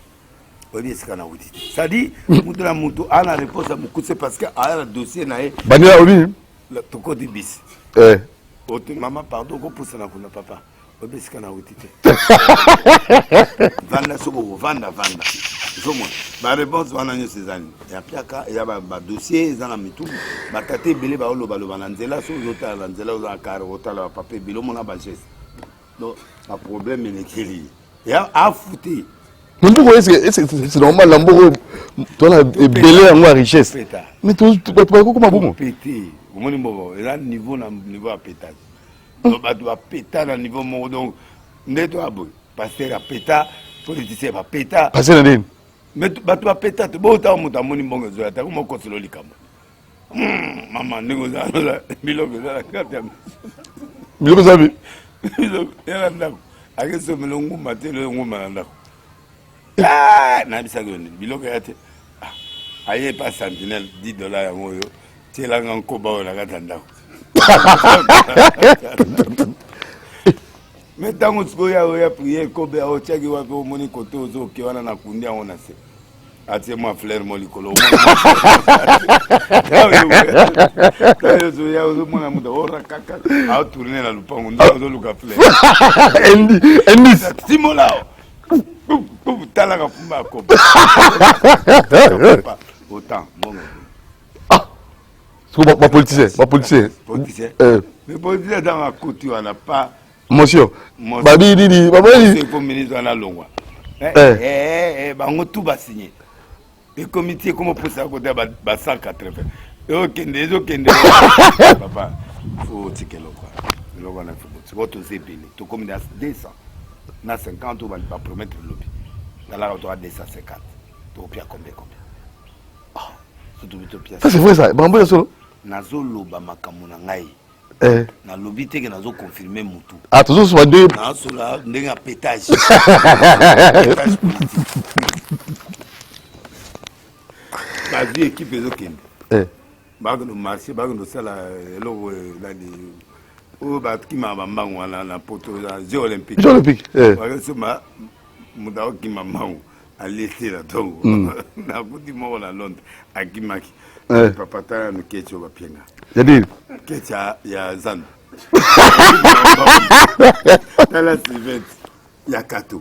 oyebi esika na wuti te c'est-à-dire mutu na mutu ana réponse ya mokuse parce que aya na dossier na ye banila obi tokoti bisi maman pardon kopusana kuna papa oyebi esika na wuti te vanda soko vanda zomona baréponse wana nyonso ezali ya piaka eya badossier eza na mitumu batata ebele baolobaloba na nzela so ozotala na nzela oza na kare otala bapapa ebele omona bageste donc baproblème elekeli ya afute Mboko c'est normal la mboko tona ebele yango ya richesse mais comment bongo pété omoni mboko eza niveau ya pétage donc bato bapeta na niveau moko donc nde to aboye pasteur apeta politicien bapeta pasteur na nini mais bato bapeta te bota moto amoni mbongo ezoya ta komokoselo likambo mama ndenge ozala biloko ezala kati ya biloko ezabi biloko yala ndako akesomela ngumba te lo ngumba na ndako nayebisaki yo nini biloko ya te aye pa sentinelle $10 yango oyo tielanga nkoba oyo na kati ya ndako mais ntango sikoyo oya priere kobe aotiaki wapi omoni kote ozoke wana na kundi yango na se atie mwa fleur mo likolo ozomona moto orakaka aotourne na lupango nde ozoluka fleur simolao talaka fumba ya kobe autant bongo bapoliticien mais politicien dans la couture wana pas monsieur babi didi babeli ko ministre wana longwa bango tout basigné le comité comme posa côté ba 180 ezokende papa faut tikelo quoi le wana faut votre zébélé to comme 200 na 50 on va promettre lobby dans la autour à 250 to pia combien ça c'est vrai ça bambo solo nazo loba makambo na ngai na lobby te que nazo confirmer mutu toujours soit deux nazo la ndenga pétage bazi équipe ezokende bagono marché bagono sala eloko nani oyo bakima bambangu wana na poto jeux olympique bakesoma moto akokima mbangu alesela ntongo nakuti moko na londres akimaki papa tala no keti oyo bapienga keti ya zando tala sylvete ya kato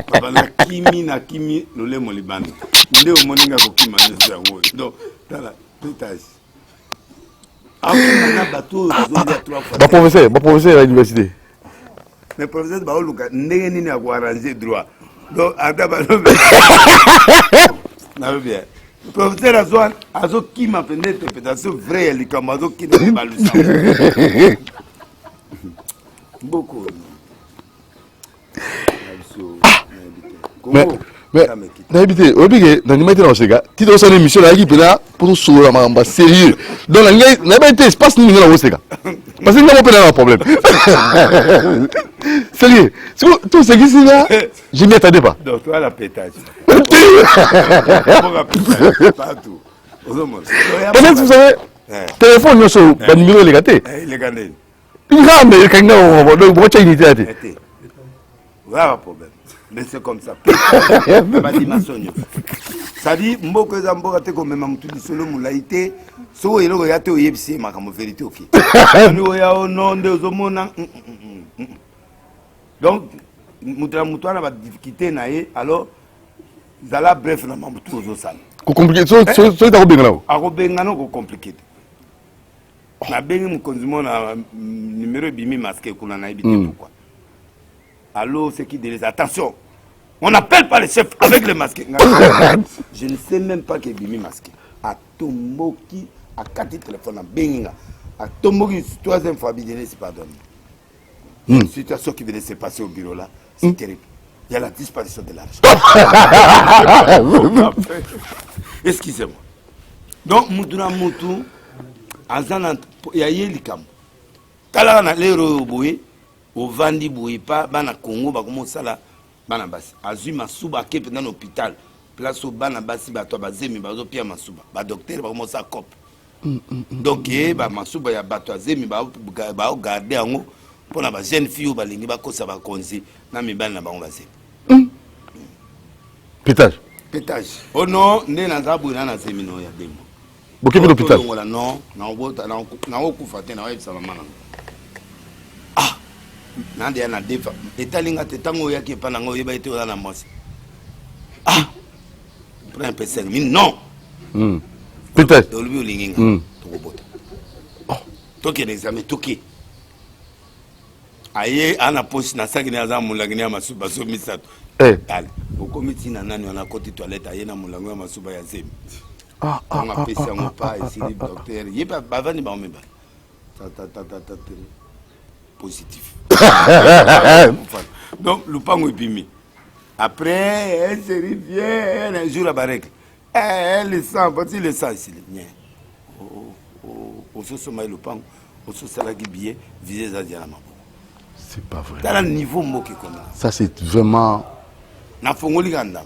papa nakimi lolemo libanda nde omoninga kokima nyonso yango oyo donc tala pétage professeur à l'université mais professeur baoluka ndenge nini ya koarrange droit donc ata balobi nalobi professeur azokima mpenza interprétation vrai ya likambo azokina balusa mboko mais n'habité obligé dans les métiers dans ce gars tu dois faire une émission là qui peut là pour sauver ma sérieux donc n'habité espace ni dans ce gars parce que nous avons pas de problème sérieux tout ce qui c'est là je m'y attendais pas donc toi la pétage partout peut-être vous savez téléphone nous sur le numéro les gâtés les gâtés il va mais quand on donc moi tu as une idée voilà problème mais c'est comme ça ça dit mboko eza mboka te ko mema mutu lisolo mulaite so eloko ya te oyebisi makambo vérité ok ani oya ono nde ozomona donc mutu ana ba difficulté na ye alors zala bref na mamutu ozosala ko compliqué so ta ko bengana ako bengana ko compliqué na bengi mukonzi mona numéro bimi masqué kuna na ebité pourquoi allô c'est qui délaisse attention. On n'appelle pas les chefs avec les masqués. Je ne sais même pas qu'il est bimi masqué. A Tomboki, à 4 téléphones à Benga. À Tomboki, troisième fois, Bidéné, c'est pardonné. Une situation qui venait de se passer au bureau là, c'est terrible. Il y a la disparition de l'argent. Excusez-moi. Donc, Moutouna Moutou, il y a eu l'ikam. Kala na l'héros boye, au Vandi boye pas, bana Congo, ba comment ça là. Bana basi azui masuba ke pendant l'hôpital place au bana basi bato bazemi bazo pia masuba ba docteur ba mo sa cop donc ba masuba ya bato azemi ba garder yango pona ba jeune fille ba lingi ba kosa ba konzi na mibana na bango bazemi pétage oh non né na zabu na zemi no ya demo boké pour l'hôpital non na okufa te na websa mama ah nande ya na defa etalinga te tango yaki pa nango yeba ete ola na mwasi ah prends un peu 5 000 non peut-être olubi olinginga tokobota toke l'examen toke aye ana poche na sakini aza mulangini ya masuba so misato ale okomi tina nani wana koti toilette aye na mulango ya masuba ya zemi on a payé ça pas ici les docteurs il pas bavani ba omeba ta positif donc lupango epimi après elle se revient un jour à barek elle sent parce le sent ici bien au so soma lupango au so sala ki billet viser za dia na mabo c'est pas vrai dans le niveau moki comme ça c'est vraiment na fongoli ganda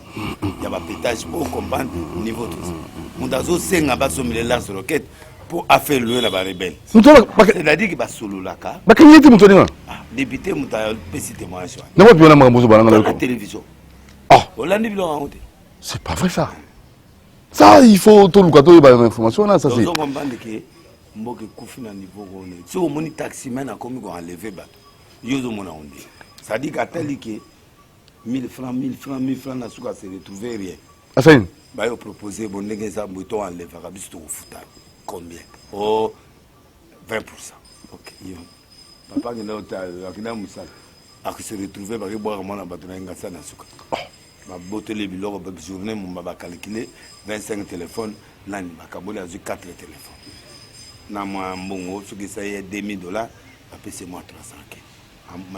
ya ba pétage pour comprendre niveau tout ça mundazo senga ba somile la roquette pour affaire le na ba rebelle c'est-à-dire que ba sololaka ba kanyete mutoni wa député muta pesi témoignage na ba biona makambo bana na la télévision olandi bilo ngaote c'est pas vrai ça il faut tout le to ba information là ça c'est donc comprendre que mboke kufi na niveau ngone si au moni taxi man a komi ko enlever ba yozo mona onde ça dit qu'atali que 1000 francs, 1000 francs, 1000 francs, n'a pas se retrouver rien. Assaïn. Bah, ils ont proposé, bon, les gens ont enlevé, combien? Oh, 20%. Ok, papa, il a moussal. A se retrouver, bah, il boire mon abattement, il a ça dans souka. Ma beauté, les bilans, bah, journée, mon va calculer 25 téléphones, nani, ma kabole a 4 téléphones. Na moi, bon, ce qui ça y est, $2000, après c'est moi 300.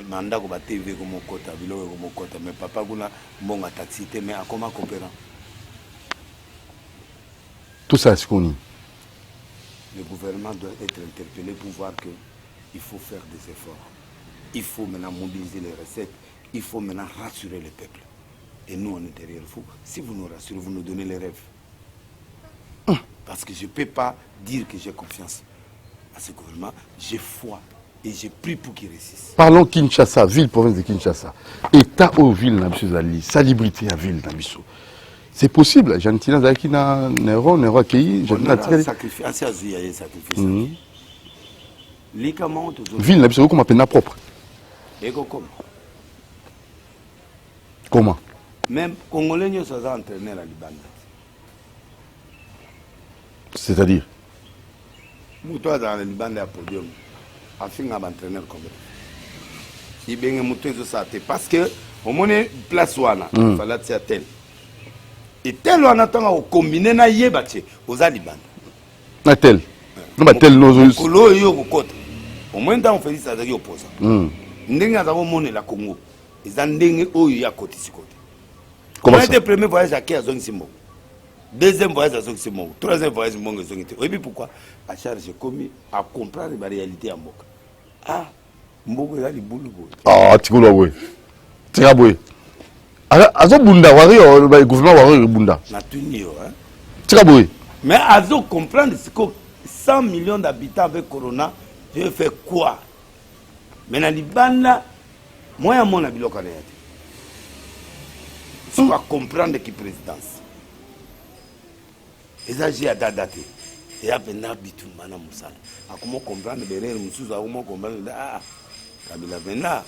Manda ko ba TV ko mokota biloko ko mokota mais papa kuna mbonga taxi te mais akoma coopérant tout ça c'est connu. Le gouvernement doit être interpellé pour voir que il faut faire des efforts, il faut maintenant mobiliser les recettes, il faut maintenant rassurer le peuple et nous on est derrière vous. Si vous nous rassurez, vous nous donnez les rêves parce que je peux pas dire que j'ai confiance à ce gouvernement, j'ai foi et j'ai pris pour qu'il résiste. Parlons Kinshasa, ville, province de Kinshasa. État aux villes, Nabisou salubrité à ville, Nabisou. C'est possible. Jantina Zaki na Nero accueilli. Sacrifice, sacrifice. Ville, Nabisou, comment appelle propre. Et comment? Comment? Même Congolais, nous sommes entraînés à la Liban. C'est-à-dire? Nous sommes dans le Liban à podium. Afin d'entraîner comme ça. Il bien monter ça parce que au moins place wana fallait tirer tel. Et tel on attend au combiner na yebache aux alibans. Na tel. Non ba tel nos kolo yo ko kota. Au moins dans on fait ça d'ailleurs opposant. Ndenga za monnaie la Congo. Ils ndenge oyo ya côté si côté. Comment ça? Le premier voyage à Kenya zone Simbo. Deuxième voyage à zone Simbo. Troisième voyage mongo zone. Et puis pourquoi? À charge commis à comprendre la réalité en Mboka. Ah, Mboka est boulot. Ah, tu vois, oui. Tu vois, oui. Azo Bunda, le gouvernement Wari Bunda. Natunio, hein. Tu vois, oui. Mais Azo comprendre ce que 100 millions d'habitants avec Corona, je vais faire quoi? Mais dans les bandes, moi, à mon avis, je dois comprendre qui présidence. Et ça, j'ai à date. Et après, on a bitumana musala. Comment comprendre les règles, comment comprendre ah, Kabila Bena,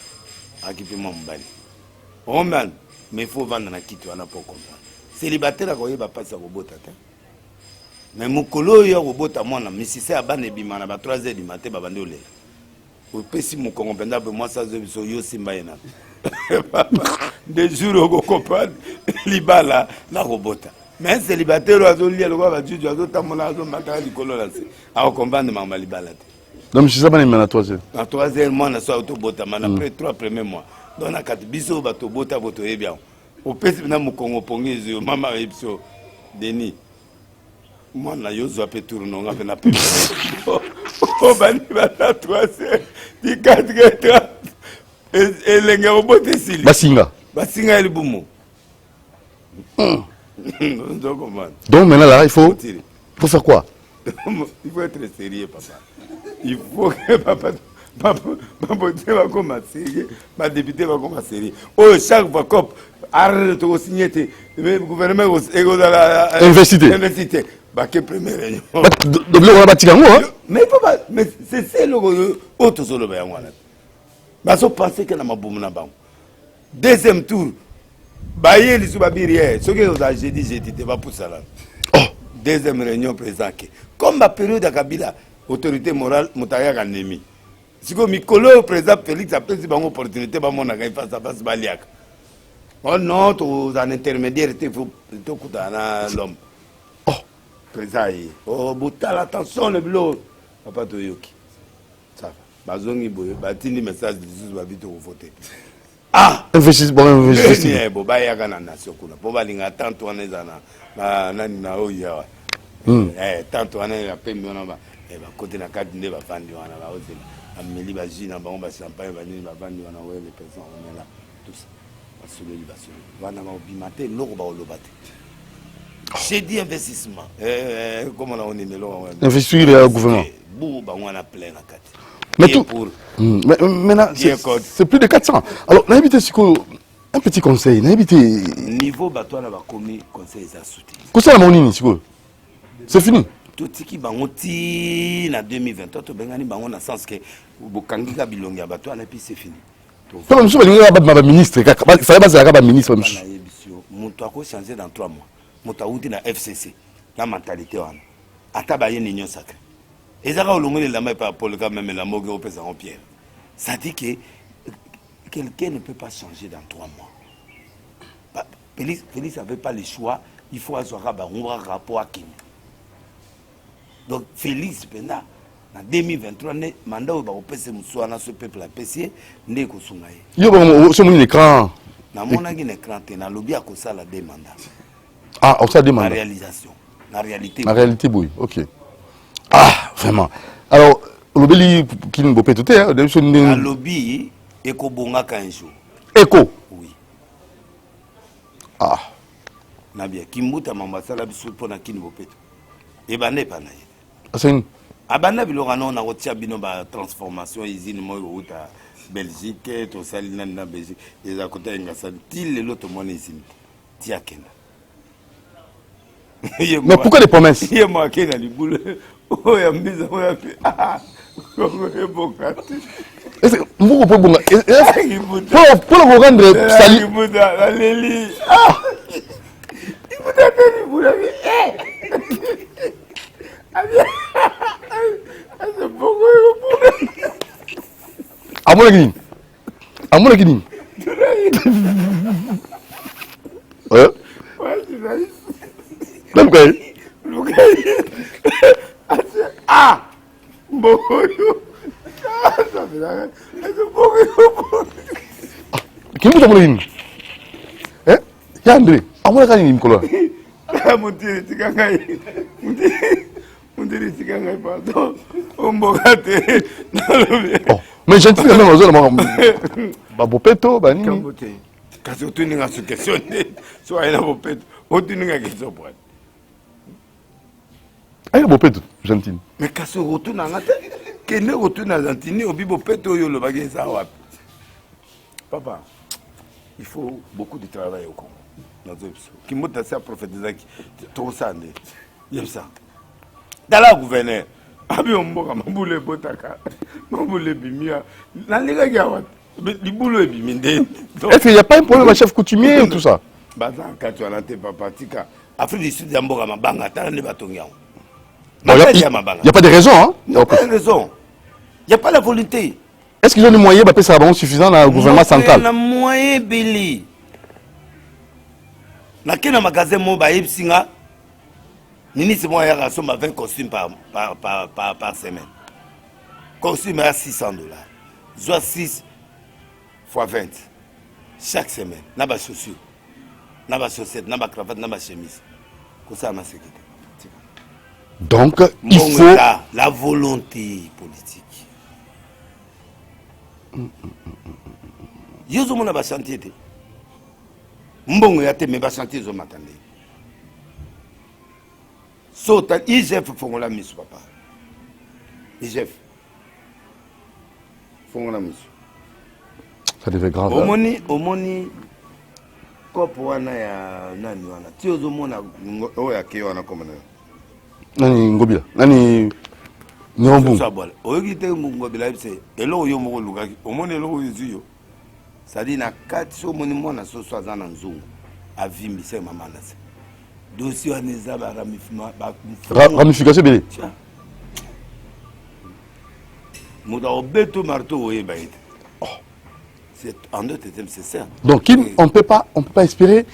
à qui peut m'emballer. Oh man, mais il faut vendre la quitte, on n'a pas comprendre. Célibataire, il va passer au robot. Mais mon colo, il y a un robot à moi, mais si c'est à Banebi, à 3h du matin, il va vendre. Au pessi, mon compagnon, moi, ça, je suis aussi maïna. Des jours, on comprend, l'ibala, la robot. Mais un célibataire, il y a le roi, il y a le donc, je sais pas, il y a 3 heures. À 3 heures, moi, je suis après 3 premiers mois. Donc, on a 4 bisous, bateau, bota, bateau, et bien. Au PC, on a mon Congo, Pongé, maman, et puis, Denis. Moi, je suis un peu tourné, on a fait un peu. Oh, ben, il va à 3 heures, il 4 heures, et les gars, au bout de Sili. Basinga. Basinga, il est boumou. Donc maintenant là, il faut faire quoi? Il faut être sérieux, papa. Il faut que papa va comme sérieux, ma député va comme sérieux. Oh, chaque fois que arrête de signer, le gouvernement est investissé. Bah, que première réunion. Mais papa, mais c'est le autre solo. Bah, so penser que la maboum na bam. Deuxième tour, bah, il y a les soubabiriers. Ce que vous avez dit, j'ai dit, tu vas pousser là. Deuxième réunion présente. Comme la période de Kabila, autorité morale, Moutaya Ganemi. Si vous Mikolo, président Félix, a pris une opportunité, bah, mon agay face à face, Baliak. Oh non, tu as un intermédiaire, tu as l'homme. Oh, président, oh, Boutal, attention, le bleu. Papa Toyoki. Ça va. Bazongi Boyo, Batini, message de Jesus, Babito, voter. Ah! Investissement. Bon, bah, il y a une nation. Pour aller à tant, on est dans na oya tanto wana ya pembe wana ba côté na kati nde bafandi wana ba ozela ameli ba jina ba on ba champagne ba nini ba bandi wana ouais les personnes on est là tout ça basololi wana ba obimate loko ba olobate j'ai dit investissement comment on est melo investir le gouvernement bon ba wana plein na kati mais tout maintenant c'est plus de 400 alors l'invité un petit conseil, niveau bateau là va commis conseil ça soutien. Conseil à mon initial. C'est fini. Tout ce qui bangoti na 2020, tout bengani bango na sens que bokangi ka bilongi bateau là puis c'est fini. Comme je vais ma ministre, ça va c'est la ministre. Monto a changer dans 3 mois. Monto a na FCC, la mentalité wana. Ata ba yeni union sacrée. Ezaka olongole la main par Paul quand même la mogue au pesa en pierre. Ça dit que quelqu'un ne peut pas changer dans 3 mois. Félix n'avait pas le choix. Il faut avoir un rapport à Kenya. Donc Félix, en 2023, le mandat où ce peuple a péché, n'est qu'au Soumaï. Il y a un écran. Dans mon écran, il a lobby à cause de la demande. Ah, on s'est demandé. La réalisation. La réalité. La réalité, oui. Ok. Ah, vraiment. Alors, le lobby qui nous peut tout faire. Le lobby. Eko bonga un jour. Eko. Oui. Ah. Nabia Kimbuta mambasala biso pona kinibo peto. E bane pa na ye. Asen. Abana bilora non na rotia bino ba transformation usine mo uta Belgique to salina na Belgique eza kota ngasa til l'autre mon usine. Tia kena. Mais pourquoi des promesses? Yé moi kena libule. Oh ya mbiza o ya pi. Est-ce que vous pouvez pour le rendre sali la Lili à mon avis ouais ah qui vous donne eh ya André à mon avis Nicolas mutiri tikangai pardon ombokate mais gentil même aux ba bopeto ba nini kasi otuninga su question so ayina bopeto otuninga question pour ay bopeto gentil mais kasi otuna ngata kene otuna gentini obi bopeto yo lo bageza wapi papa il faut beaucoup de travail au Congo. Qui m'a dit à prophétiser tout ça. Dans la gouverneur, abi omboka mabule botaka, mabule bimia. Na liga gawa, di boulot biminde. Est-ce qu'il n'y a pas un problème à chef coutumier ou tout ça? Bazan quand tu as lanté papatika, Afrique du Sud d'amboka mabanga, t'as ne batongia. Il n'y a pas de raison, hein? Il n'y a pas de raison. Il n'y a pas la volonté. Est-ce qu'ils ont les moyens pour faire ça suffisant dans le gouvernement central? Il y a moyen Billy. Na kena magasin mo ba yebsinga ministre mo ya rasoma 20 costumes par semaine. Costume à $600. Soit 6 fois 20 chaque semaine. Na ba chaussures, na ba chaussettes, na ba cravate, na ba chemise. Comme ça ma sécurité. Donc il faut la volonté politique. Yozo mona ba chantier. Mbongo ya te me ba chantier zo matande. Sota IGF fongola misu papa. IGF. Fongola misu. Ça devait grave. Omoni kopo wana ya nani wana. Ti ozomona oya ke wana komana. Nani ngobila. Nani Nyombu. Sabole. Oyoki te ngobila ibse. Elo yo moko lukaki. Omoni elo yo. C'est-à-dire na kati so moni mona so aza na nzungu. Avimbi se mama na se. Dossier aneza ba ramification belé. Muda obeto marteau oyeba ite. C'est en deux thèmes, c'est ça. Donc on peut pas espérer.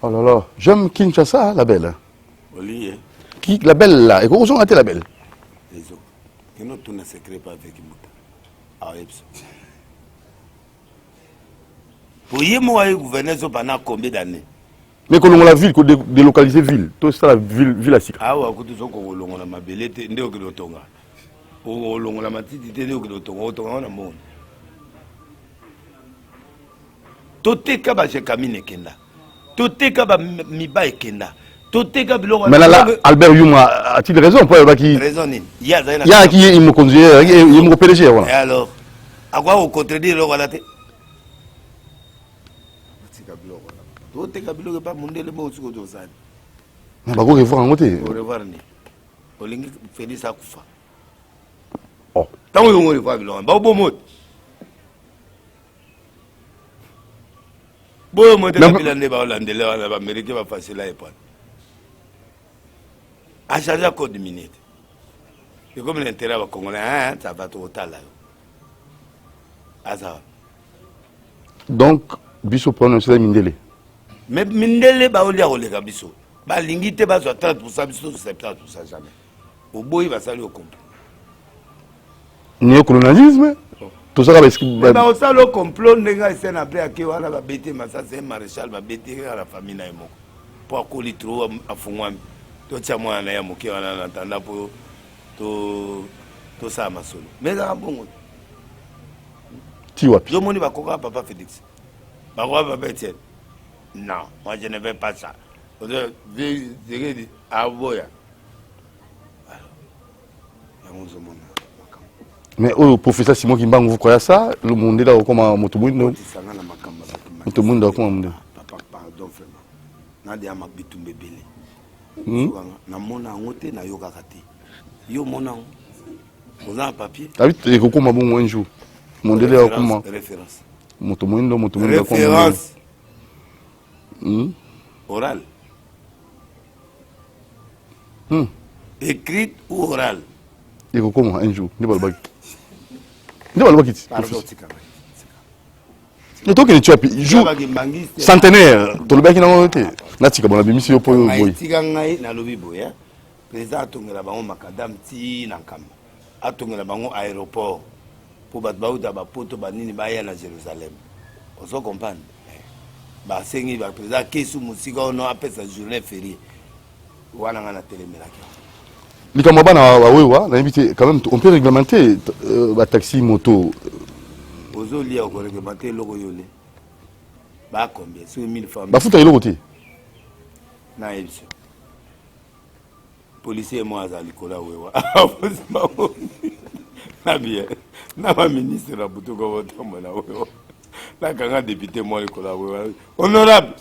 Oh là là, j'aime Kinshasa la belle. Olié. Qui la belle là, et comment on a été la belle? Les autres. Que nous tourne secret pas avec Muta. Ah Epso. Pour y moi gouverner pendant combien d'années? Mais quand on la ville, qu'on délocaliser ville, tout ça la ville à Sika. Ah ouais, quand on qu'on longe la mabelete, ndé au tonga. On longe la matite, ndé au tonga, on a mon. Toté kaba je kamine kenda. Toté kaba miba kenda. Toté kaba bilo. Mais là, Albert Yuma a-t-il raison pour qui? Raison ni. Il y a qui il me conduit, il me PDG voilà. Et alors, à quoi vous contredire le voilà? Toté kaba bilo pas mondé le mot sur le dos. Mais bah quoi revoir en côté. Au revoir ni. Olingi Félix akufa. Oh. Tant que vous revoir bilo, ba bon mot. Bon, moi, je vais américain va passer là et pas. À changer code de minute. Et comme l'intérêt va congolais, ça va tout là. Donc, Bisso prononce Mindele. Mais Mindele, bah, on y a Bisso. Bah, l'ingité, bah, soit 30%, Bisso, 70% jamais. Au bout, il va saluer au complet. Néocolonialisme? Tout ça, mais bah, ça, le complot, c'est un appel à qui on a bêté, mais ça, c'est un maréchal, va bêter à la famille. Pour qu'on y trouve à Fongwami. Tout ça, moi, on a un moqué, on a entendu pour tout ça, ma solo. Mais ça, bon. Tu vois. Je me dis, papa Félix. Papa Etienne. Non, moi, je ne vais pas ça. Je vais dire, ah, boya. Alors, il y a un mais au professeur Simon Kimbangu, vous croyez ça? Le monde est là comme un motomundo. Motomundo comme un monde. Papa, pardon, vraiment. Nadia m'a bitumbe belé. Na mona ngote na yoka kati. Yo mona. Vous avez un papier? Ah oui, et comment m'a bon un jour. Mon délai est comme référence. Motomundo référence. Oral. Écrite ou oral? Et comment un jour? Ne pas le bac. Ne pas le bac. Pardon, et toi qui es jour centenaire, tu le bac n'a pas été. Natika bon la bimission pour le boy. Tika ngai na lobi boya. Président atongela bango makadam ti na nkamba. Atongela bango aéroport pour bat bauta ba poto banini ba ya na Jérusalem. Oso comprendre. Ba sengi ba président kesu musika ono apesa journée fériée. Wana ngana telemelaki. Les camarades, quand même, on peut réglementer la taxi moto. Aujourd'hui, on peut réglementer le logo. Bah, combien? C'est 1000 femmes. Bah, faut aller le côté. Naïf. Policier, moi, à Nicolas, na bien. Na ma ministre, la boutique, on va la quand député, moi, Nicolas, honorable.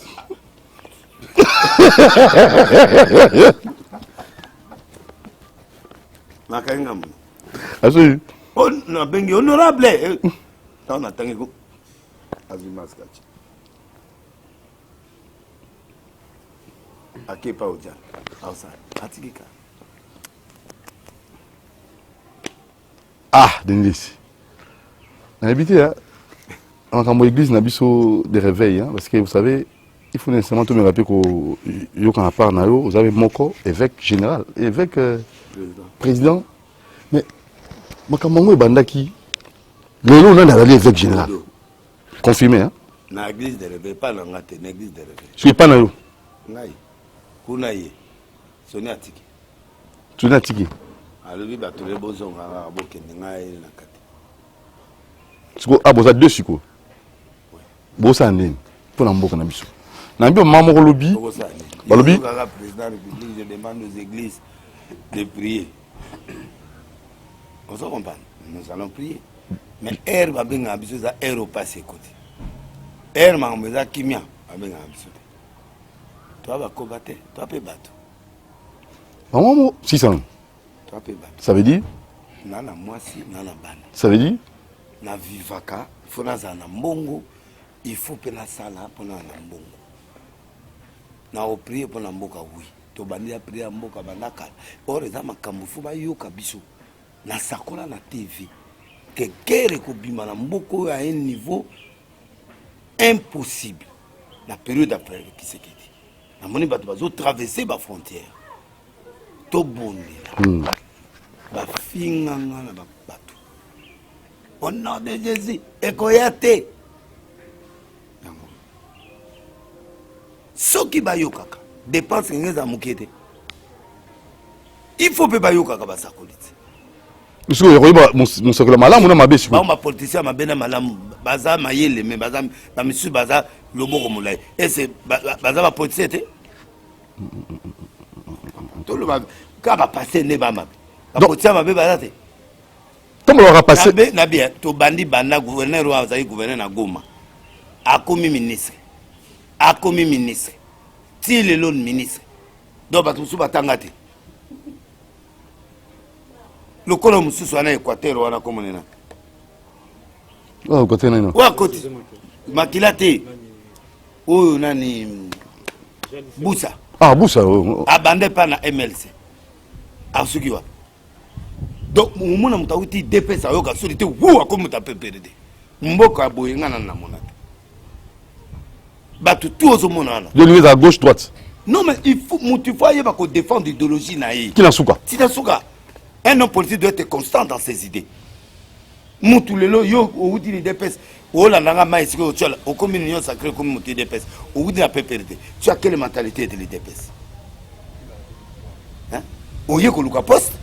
Makangam. Asi. Oh, non, bengi honorable. On attend que Azimas Kachi. Akepa Oja. Outside. Atikika. Ah, Denis. On a habité, hein. En église, on a vu des réveils, hein, parce que vous savez, il faut nécessairement tout me rappeler que vous avez Moko, évêque général, évêque président. Mais Makamango et Bandaki, le nom n'a pas évêque général. Confirmé, hein? Dans l'église de réveil, pas dans l'église de réveil. Je suis pas dans l'eau. Naï. Kounaïe. Sonia Tiki. Sonia Tiki. Alors, il va trouver besoin à Bokene. Naï, Nakati. Ah, vous avez deux sucos. Vous avez pour l'emboc. Nambi maman lobby Balobi. Président de la République, je demande aux églises de prier. On se comprend. Nous allons prier. Mais air va bien abisso ça air au passé côté. Air ma meza kimia va bien abisso. Toi va combattre, toi peut battre. Maman 600. Toi peut battre. Ça veut dire Nana moi si nana bana. Ça veut dire Na vivaka, il faut na mbongo, il faut pe na sala pour na mbongo. Na o prier pour na mboka oui. To bandi a prier mboka banaka. Or eza makambo faut ba yoka biso. Na sakola na TV. Que guerre ekobima na mboko à un niveau impossible. La période après qui se dit. Na moni bato bazo traverser ba frontière. To bonde. Ba finganga na ba bato. Au nom de Jésus, ekoyate. Soki ba yokaka, dépense ngeza mukete. Il faut pe ba yokaka ba sakolite. Parce que mon secret malamu na mabe siko. Ba ma politicien mabena malamu baza mayele mais baza ba monsieur baza loboko mulai. Et c'est baza ba politicien te. Tout le monde ka ba passer ne ba mabe. Ba politicien mabe baza te. Comment on va passer Na bien to bandi banda gouverneur wa zayi gouverneur na Goma. A commis ministre. A commis ministre. Ti le lone ministre. Donc ba tusu batanga te. Le colo mususu ana Équateur wana komonena. Ah, côté nani. Wa côté. Makila te. Oyo nani Busa. Ah, Boussa. Abandé pas na MLC. Asukiwa. Donc mumuna mutawuti DPS ayoka solité wu akomuta PPRD. Mboka boyenga na monate. Batu tout aux monana. De lui à gauche droite. Non mais il faut motiver pas qu'on défendre l'idéologie naïe. Qui n'a souka. Si dans souka. Un homme politique doit être constant dans ses idées. Moutulelo yo ou dit les DPS. O la nanga maïs que tu as au communion sacré comme mouti DPS. Ou dit la PPRD. Tu as quelle mentalité de les DPS? Hein? Au yé ko luka poste.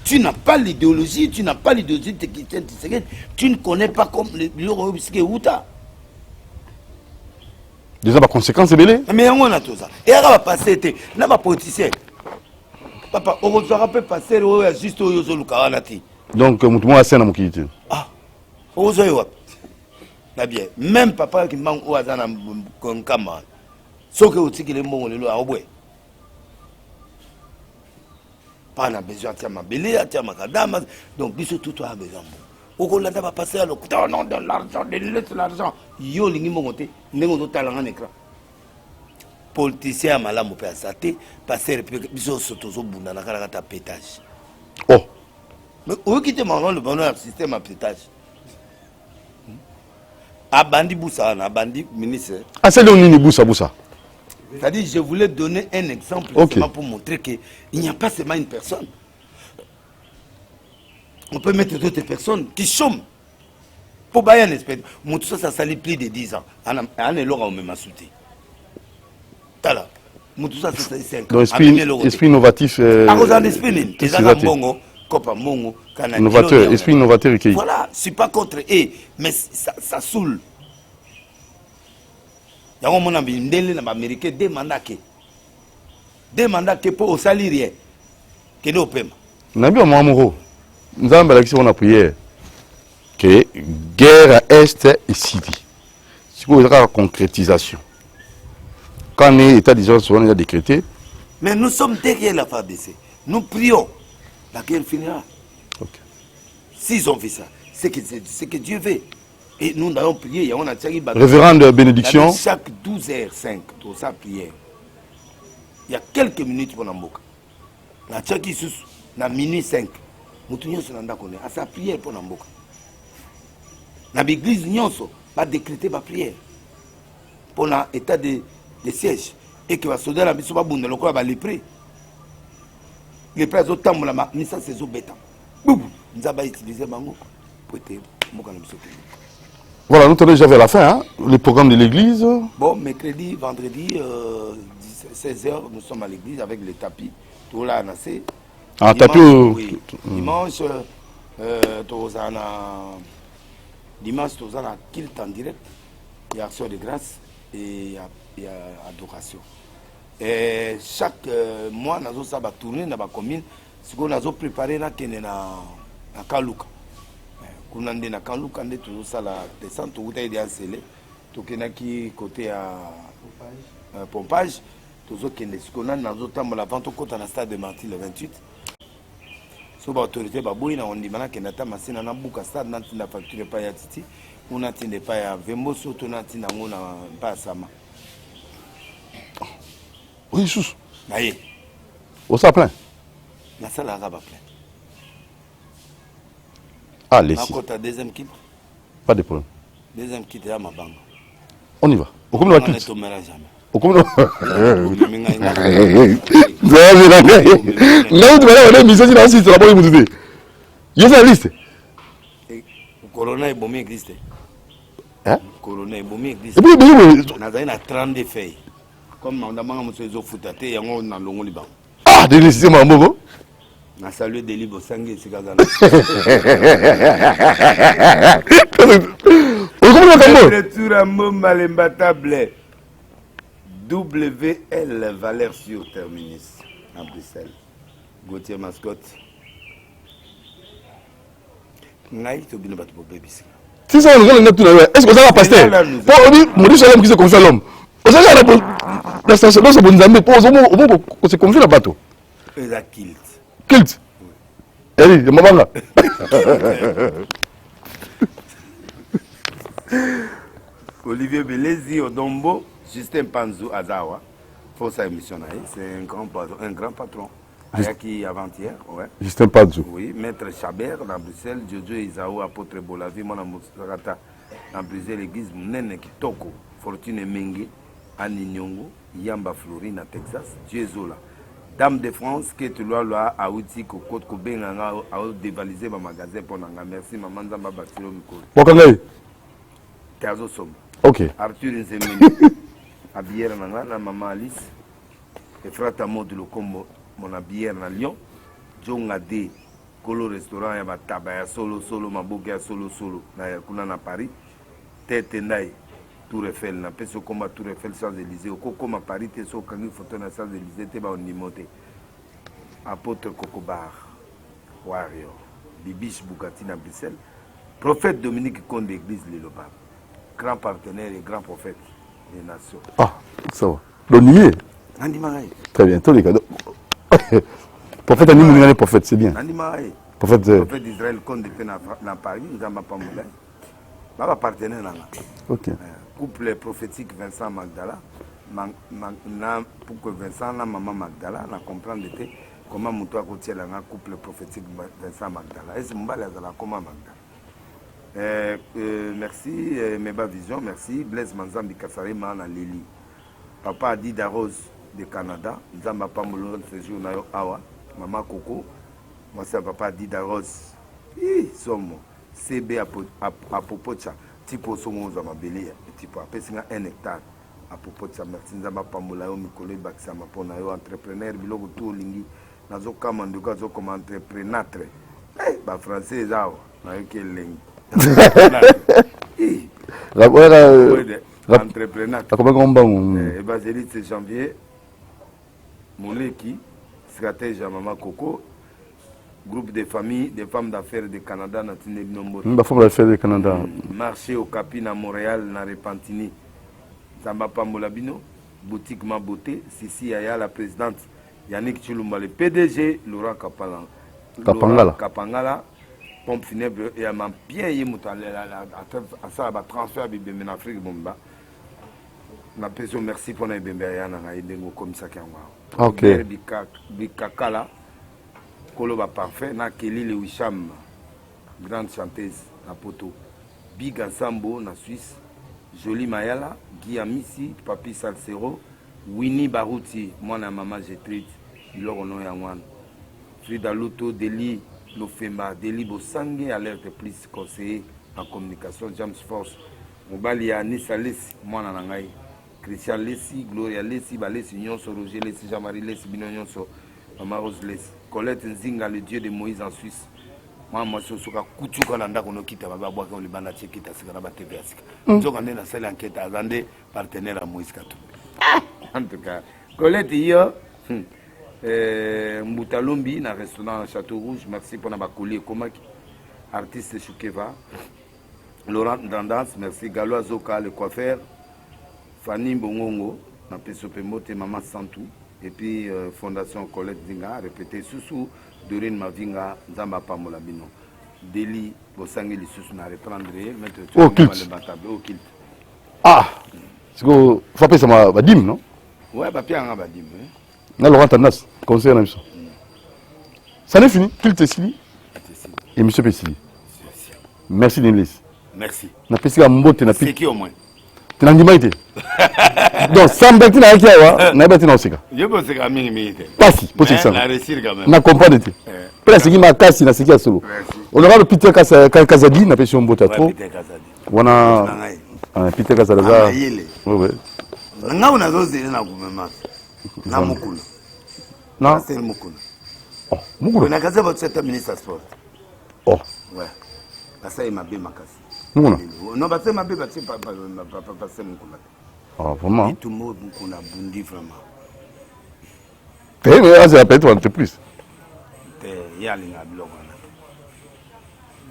Tu n'as pas l'idéologie, tu n'as pas l'idéologie de Christian Tshisekedi. Tu ne connais pas comme le bureau de Outa. Déjà, la conséquence est belle. Mais on a tout ça. Et elle va passer, n'a pas politicien. Papa, on va pas passer juste au Yozo Lukawanati. Donc, tout le monde a scène à mon qualité. Ah, au Zoyo. Bien. Même papa qui manque au Azana Konkama. Sauf que aussi qu'il est bon, le Aobwe. Pas na besoin de ma belé, de ma kadama. Donc, bisous tout a besoin. Au Golanda va passer à l'hôpital. Oh non, de l'argent, de l'argent. Yo, l'ingi monté, n'est-ce pas un écran. Politicien malamu pe asate, passer bisous sotozo bunda na kala pétage. Oh. Mais où quitte maintenant le bonheur système à pétage. Abandi Boussa, Abandi ministre. Ah, c'est le Nini Boussa. C'est-à-dire, je voulais donner un exemple pour montrer qu'il n'y a pas seulement une personne. On peut mettre d'autres personnes qui chôment. Pour bailler un espèce. Mon tout ça, ça salit plus de 10 ans. On est là, on m'a sauté. Voilà. Mon tout ça, ça salit 5 ans. Esprit innovatif. À cause d'un esprit, innovateur, esprit innovateur. Voilà, je ne suis pas contre eux, mais ça saoule. Il y a un monde américain des mandats pour au salaire que nous paiement. Nabi Amamoro, nous avons la prière que guerre à Est et Syrie. C'est pour la concrétisation. Quand l'État d'urgence sera décrété. Mais nous sommes derrière la FARDC. Nous prions. La guerre finira. Okay. S'ils ont fait ça, c'est que Dieu veut. Et nous allons prier. Révérende bénédiction. Chaque 12h05, tout ça prière. Il y a quelques minutes pour Namboka. La Tchaki sous na minuit 5. Nous connaît à sa prière pour Namboka. Dans l'église Nyonso va décréter ma prière. Pour l'état de siège. Et que va sauter la mission va bounder le corps va les prêts. Les prêts au temps là, mais ça c'est au bêta. Boum, nous avons utilisé Bango pour être voilà, nous sommes déjà vers la fin, hein, le programme de l'église. Bon, mercredi, vendredi, 16h, nous sommes à l'église avec les tapis. Tout là, on a assez. Ah, tapis oui. Dimanche, dimanche, on a kilt en direct. Il y a action de grâce et il y a adoration. chaque mois nazo ça ba tourner na ba commune siko nazo préparer na kene na Kaluka kuna nde na Kaluka nde tout ça la descente ou taille de scellé to kenaki côté à pompage tozo kende siko na nazo tambola vente kota na stade de Martyr le 28 so ba autorité ba boyi na ondimana kenda ta masina na buka stade na tinda facture pa ya titi una tinde pa ya vembo soto na tinda ngona pa sama. Oui, sous. Naïe. Au ça plein. La salle arabe plein. Ah, les six. Deuxième kit. Pas de problème. Deuxième kit est à ma banque. On y va. Au comme la kit. Au comme la. Là où tu vas aller, mais ça, c'est la liste. Il y a une liste. Corona est bon, mais existe. Hein? Corona est bon, mais existe. On a 32 feuilles. Comme on a dit, on a dit, ah, des listes, c'est bon. On a salué des livres sanguins, c'est Kazana. Retour à Malemba Table. WL Valère sur Terminus à Bruxelles. Gauthier Mascotte. C'est ça, est-ce que ça va passer? On dit, mon Dieu, c'est l'homme qui se confie à l'homme. La station, c'est bon, on se confie le bateau. C'est la kilt. Kilt? Elle dit, maman là. Olivier Belezi, Odombo, Justin Panzou, Azawa. Faut sa émission, c'est un grand patron. Ayaki avant-hier, ouais. Justin Panzou. Oui, Maître Chabert, dans Bruxelles, Jojo Isaou, Apôtre Bolavi, mon amour, dans Bruxelles, l'église Mnene Kitoko, Fortune Mengue, Annie Nyongo, Yamba Florine, à Texas, Dieu Zola. Dame de France, qui est là, à Outi, Kokot, Kobenga, à dévaliser ma magasin pour Nanga. Merci, maman Zamba Batilo Mikol. Bokangai. Kazo Som. Ok. Arthur Nzemeni, Abière Nanga, la maman Alice, et Frata Mode Lokombo, mon abière na Lyon, John Ade, Kolo Restaurant, ya Bataba, solo, Maboga, solo, na Kuna na Paris, Tête Ndaï. Tour Eiffel, na peso combat Tour Eiffel sans Élysée, au Coco Paris, te so kangi photo na sans Élysée, te ba on nimote. Apôtre Cocobar, Warrior, Bibiche Bugatti na Bruxelles, prophète Dominique Conde d'église Lilobab, grand partenaire et grand prophète des nations. Ah, ça va. L'onnier. Nandi Marai. Très bien, tous les cadeaux. Prophète Annie Mouniane, prophète, c'est bien. Nandi Marai. Prophète d'Israël Conde na Paris, nous avons pas moulin. Baba partenaire là. Ok. Couple prophétique Vincent Magdala, pour que Vincent et maman Magdala na comprendre comment Moutoua Kotiel a un couple prophétique Vincent Magdala. Et c'est mon balai à comment Magdala. Merci, Meba Vision, merci. Blaise Manzambi Kassari Mana Lili. Papa Adi Darose de Canada, Nzamba Pamolo séjour na Awa, Maman Coco, moi c'est Papa Adi Darose. Somo, CB à Popocha. Tipo somo za mabele tipo apesinga 1 hectare à propos de ça merci nzamba pambola yo mikolo bakisa mapona yo entrepreneur biloko to lingi nazo kama nduka zo comme entreprenatre ba français zao na yoke lengi la voilà entrepreneur comment on évangéliste janvier Moleki stratège à Maman Coco groupe de familles, des femmes d'affaires de Canada, na Tinebinombo. Des femmes d'affaires de Canada. Marché au Capi na Montréal, na Repentini. Zamba Pambolabino, boutique Ma Beauté, Sissi Aya, la présidente Yannick Chulumba, le PDG, Laurent Kapangala, pompe funèbre, et à ma bien yémouta, à ça, à transfert de Bébé en Afrique, bomba. Na peso merci pour la Bébé Ayana, na Edengo comme ça qui est en ok. Bikakala. Koloba parfait, na Kelly Lewisham, grande chanteuse na Poto, Big Ensemble na Suisse, Jolie Mayala, Guy Amissi, Papi Salsero, Winnie Barouti, moi na maman Gétrude, Ilorono Yangwan, Frida Luto, Deli Lofemba, Deli Bosangue, alerte plus conseiller en communication, James Force, Mobali Anissa Lessi, moi na Nangai, Christian Lessi, Gloria Lessi, Balessi Nyonso, Roger Lessi, Jean-Marie Lessi, Bino Nyonso, Maman Rose Lessi. Colette Nzinga, le dieu de Moïse en Suisse. Moi, je suis Kouchouka Landa, qu'on a quitté, on les bandes à Tchékita, c'est la TV Asika. Nous avons une seule enquête à Zandé, partenaire à Moïse Katou. En tout cas, Colette hier, Mboutalombi, dans le restaurant Château Rouge, merci pour ma collier Komaki, artiste Choukeva, Laurent Dandance, merci, Galois Zoka, le coiffeur, Fanny Bongongo, dans Pesope Mote, Maman Santou, et puis Fondation Colette Zinga, répété, Soussou, Dorine Mavinga, Zamba Pamolabino, Deli, Bosangi, Soussou, n'a reprendre, au culte. Ah, c'est que, faut appeler ça ma dim, non? Ouais, bah, bien, bah, dim, na Laurent Tandas, conseiller na biso. Ça n'est fini, culte Sili. Et monsieur Pessili. Merci Nilis. Merci. Na Pessili mbote na c'est qui au moins? Tu n'as pas été. Donc, sans bêter na kiawa, na bêter na oseka. Je pense que mingi mingi. Pas si, possible ça. La réussir quand même. Na comprendre te. Presque qui m'a cassé na seki solo. On aura le Peter Kazadi na Pessili mbote trop. Wana Peter Kazadi. Ouais. Nga unazozile na kumema. Na mukulu. Na c'est mukulu. Oh, mukulu. Na kaza ba tseta ministre sport. Oh. Ouais. Basa ima be makasi. Mukulu. Non ba tsema be ba tsepa pa se mukulu. Ah vraiment. Tout le monde mukulu bundi vraiment. Eh mais c'est la petite entreprise. Te yalinga biloko na.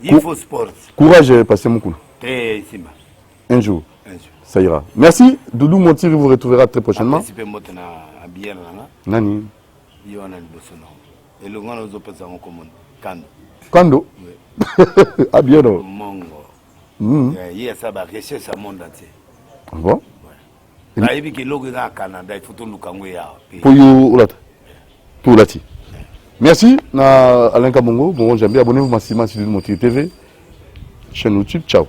Il faut sport. Courage passer mukulu. Te simba. Un jour. Ça ira. Merci. Doudou Montiri vous retrouvera très prochainement. Nani. Kando. Ah bien non. Mongo. Il y a ça va recherche à monde entier. Bon. Là il que logo dans Canada il faut tout lukango ya. Pour you olata. Pour lati. Merci na Alain Kabongo. Bon j'aime bien abonnez-vous massivement sur Doudou Montiri TV. Chaîne YouTube. Ciao.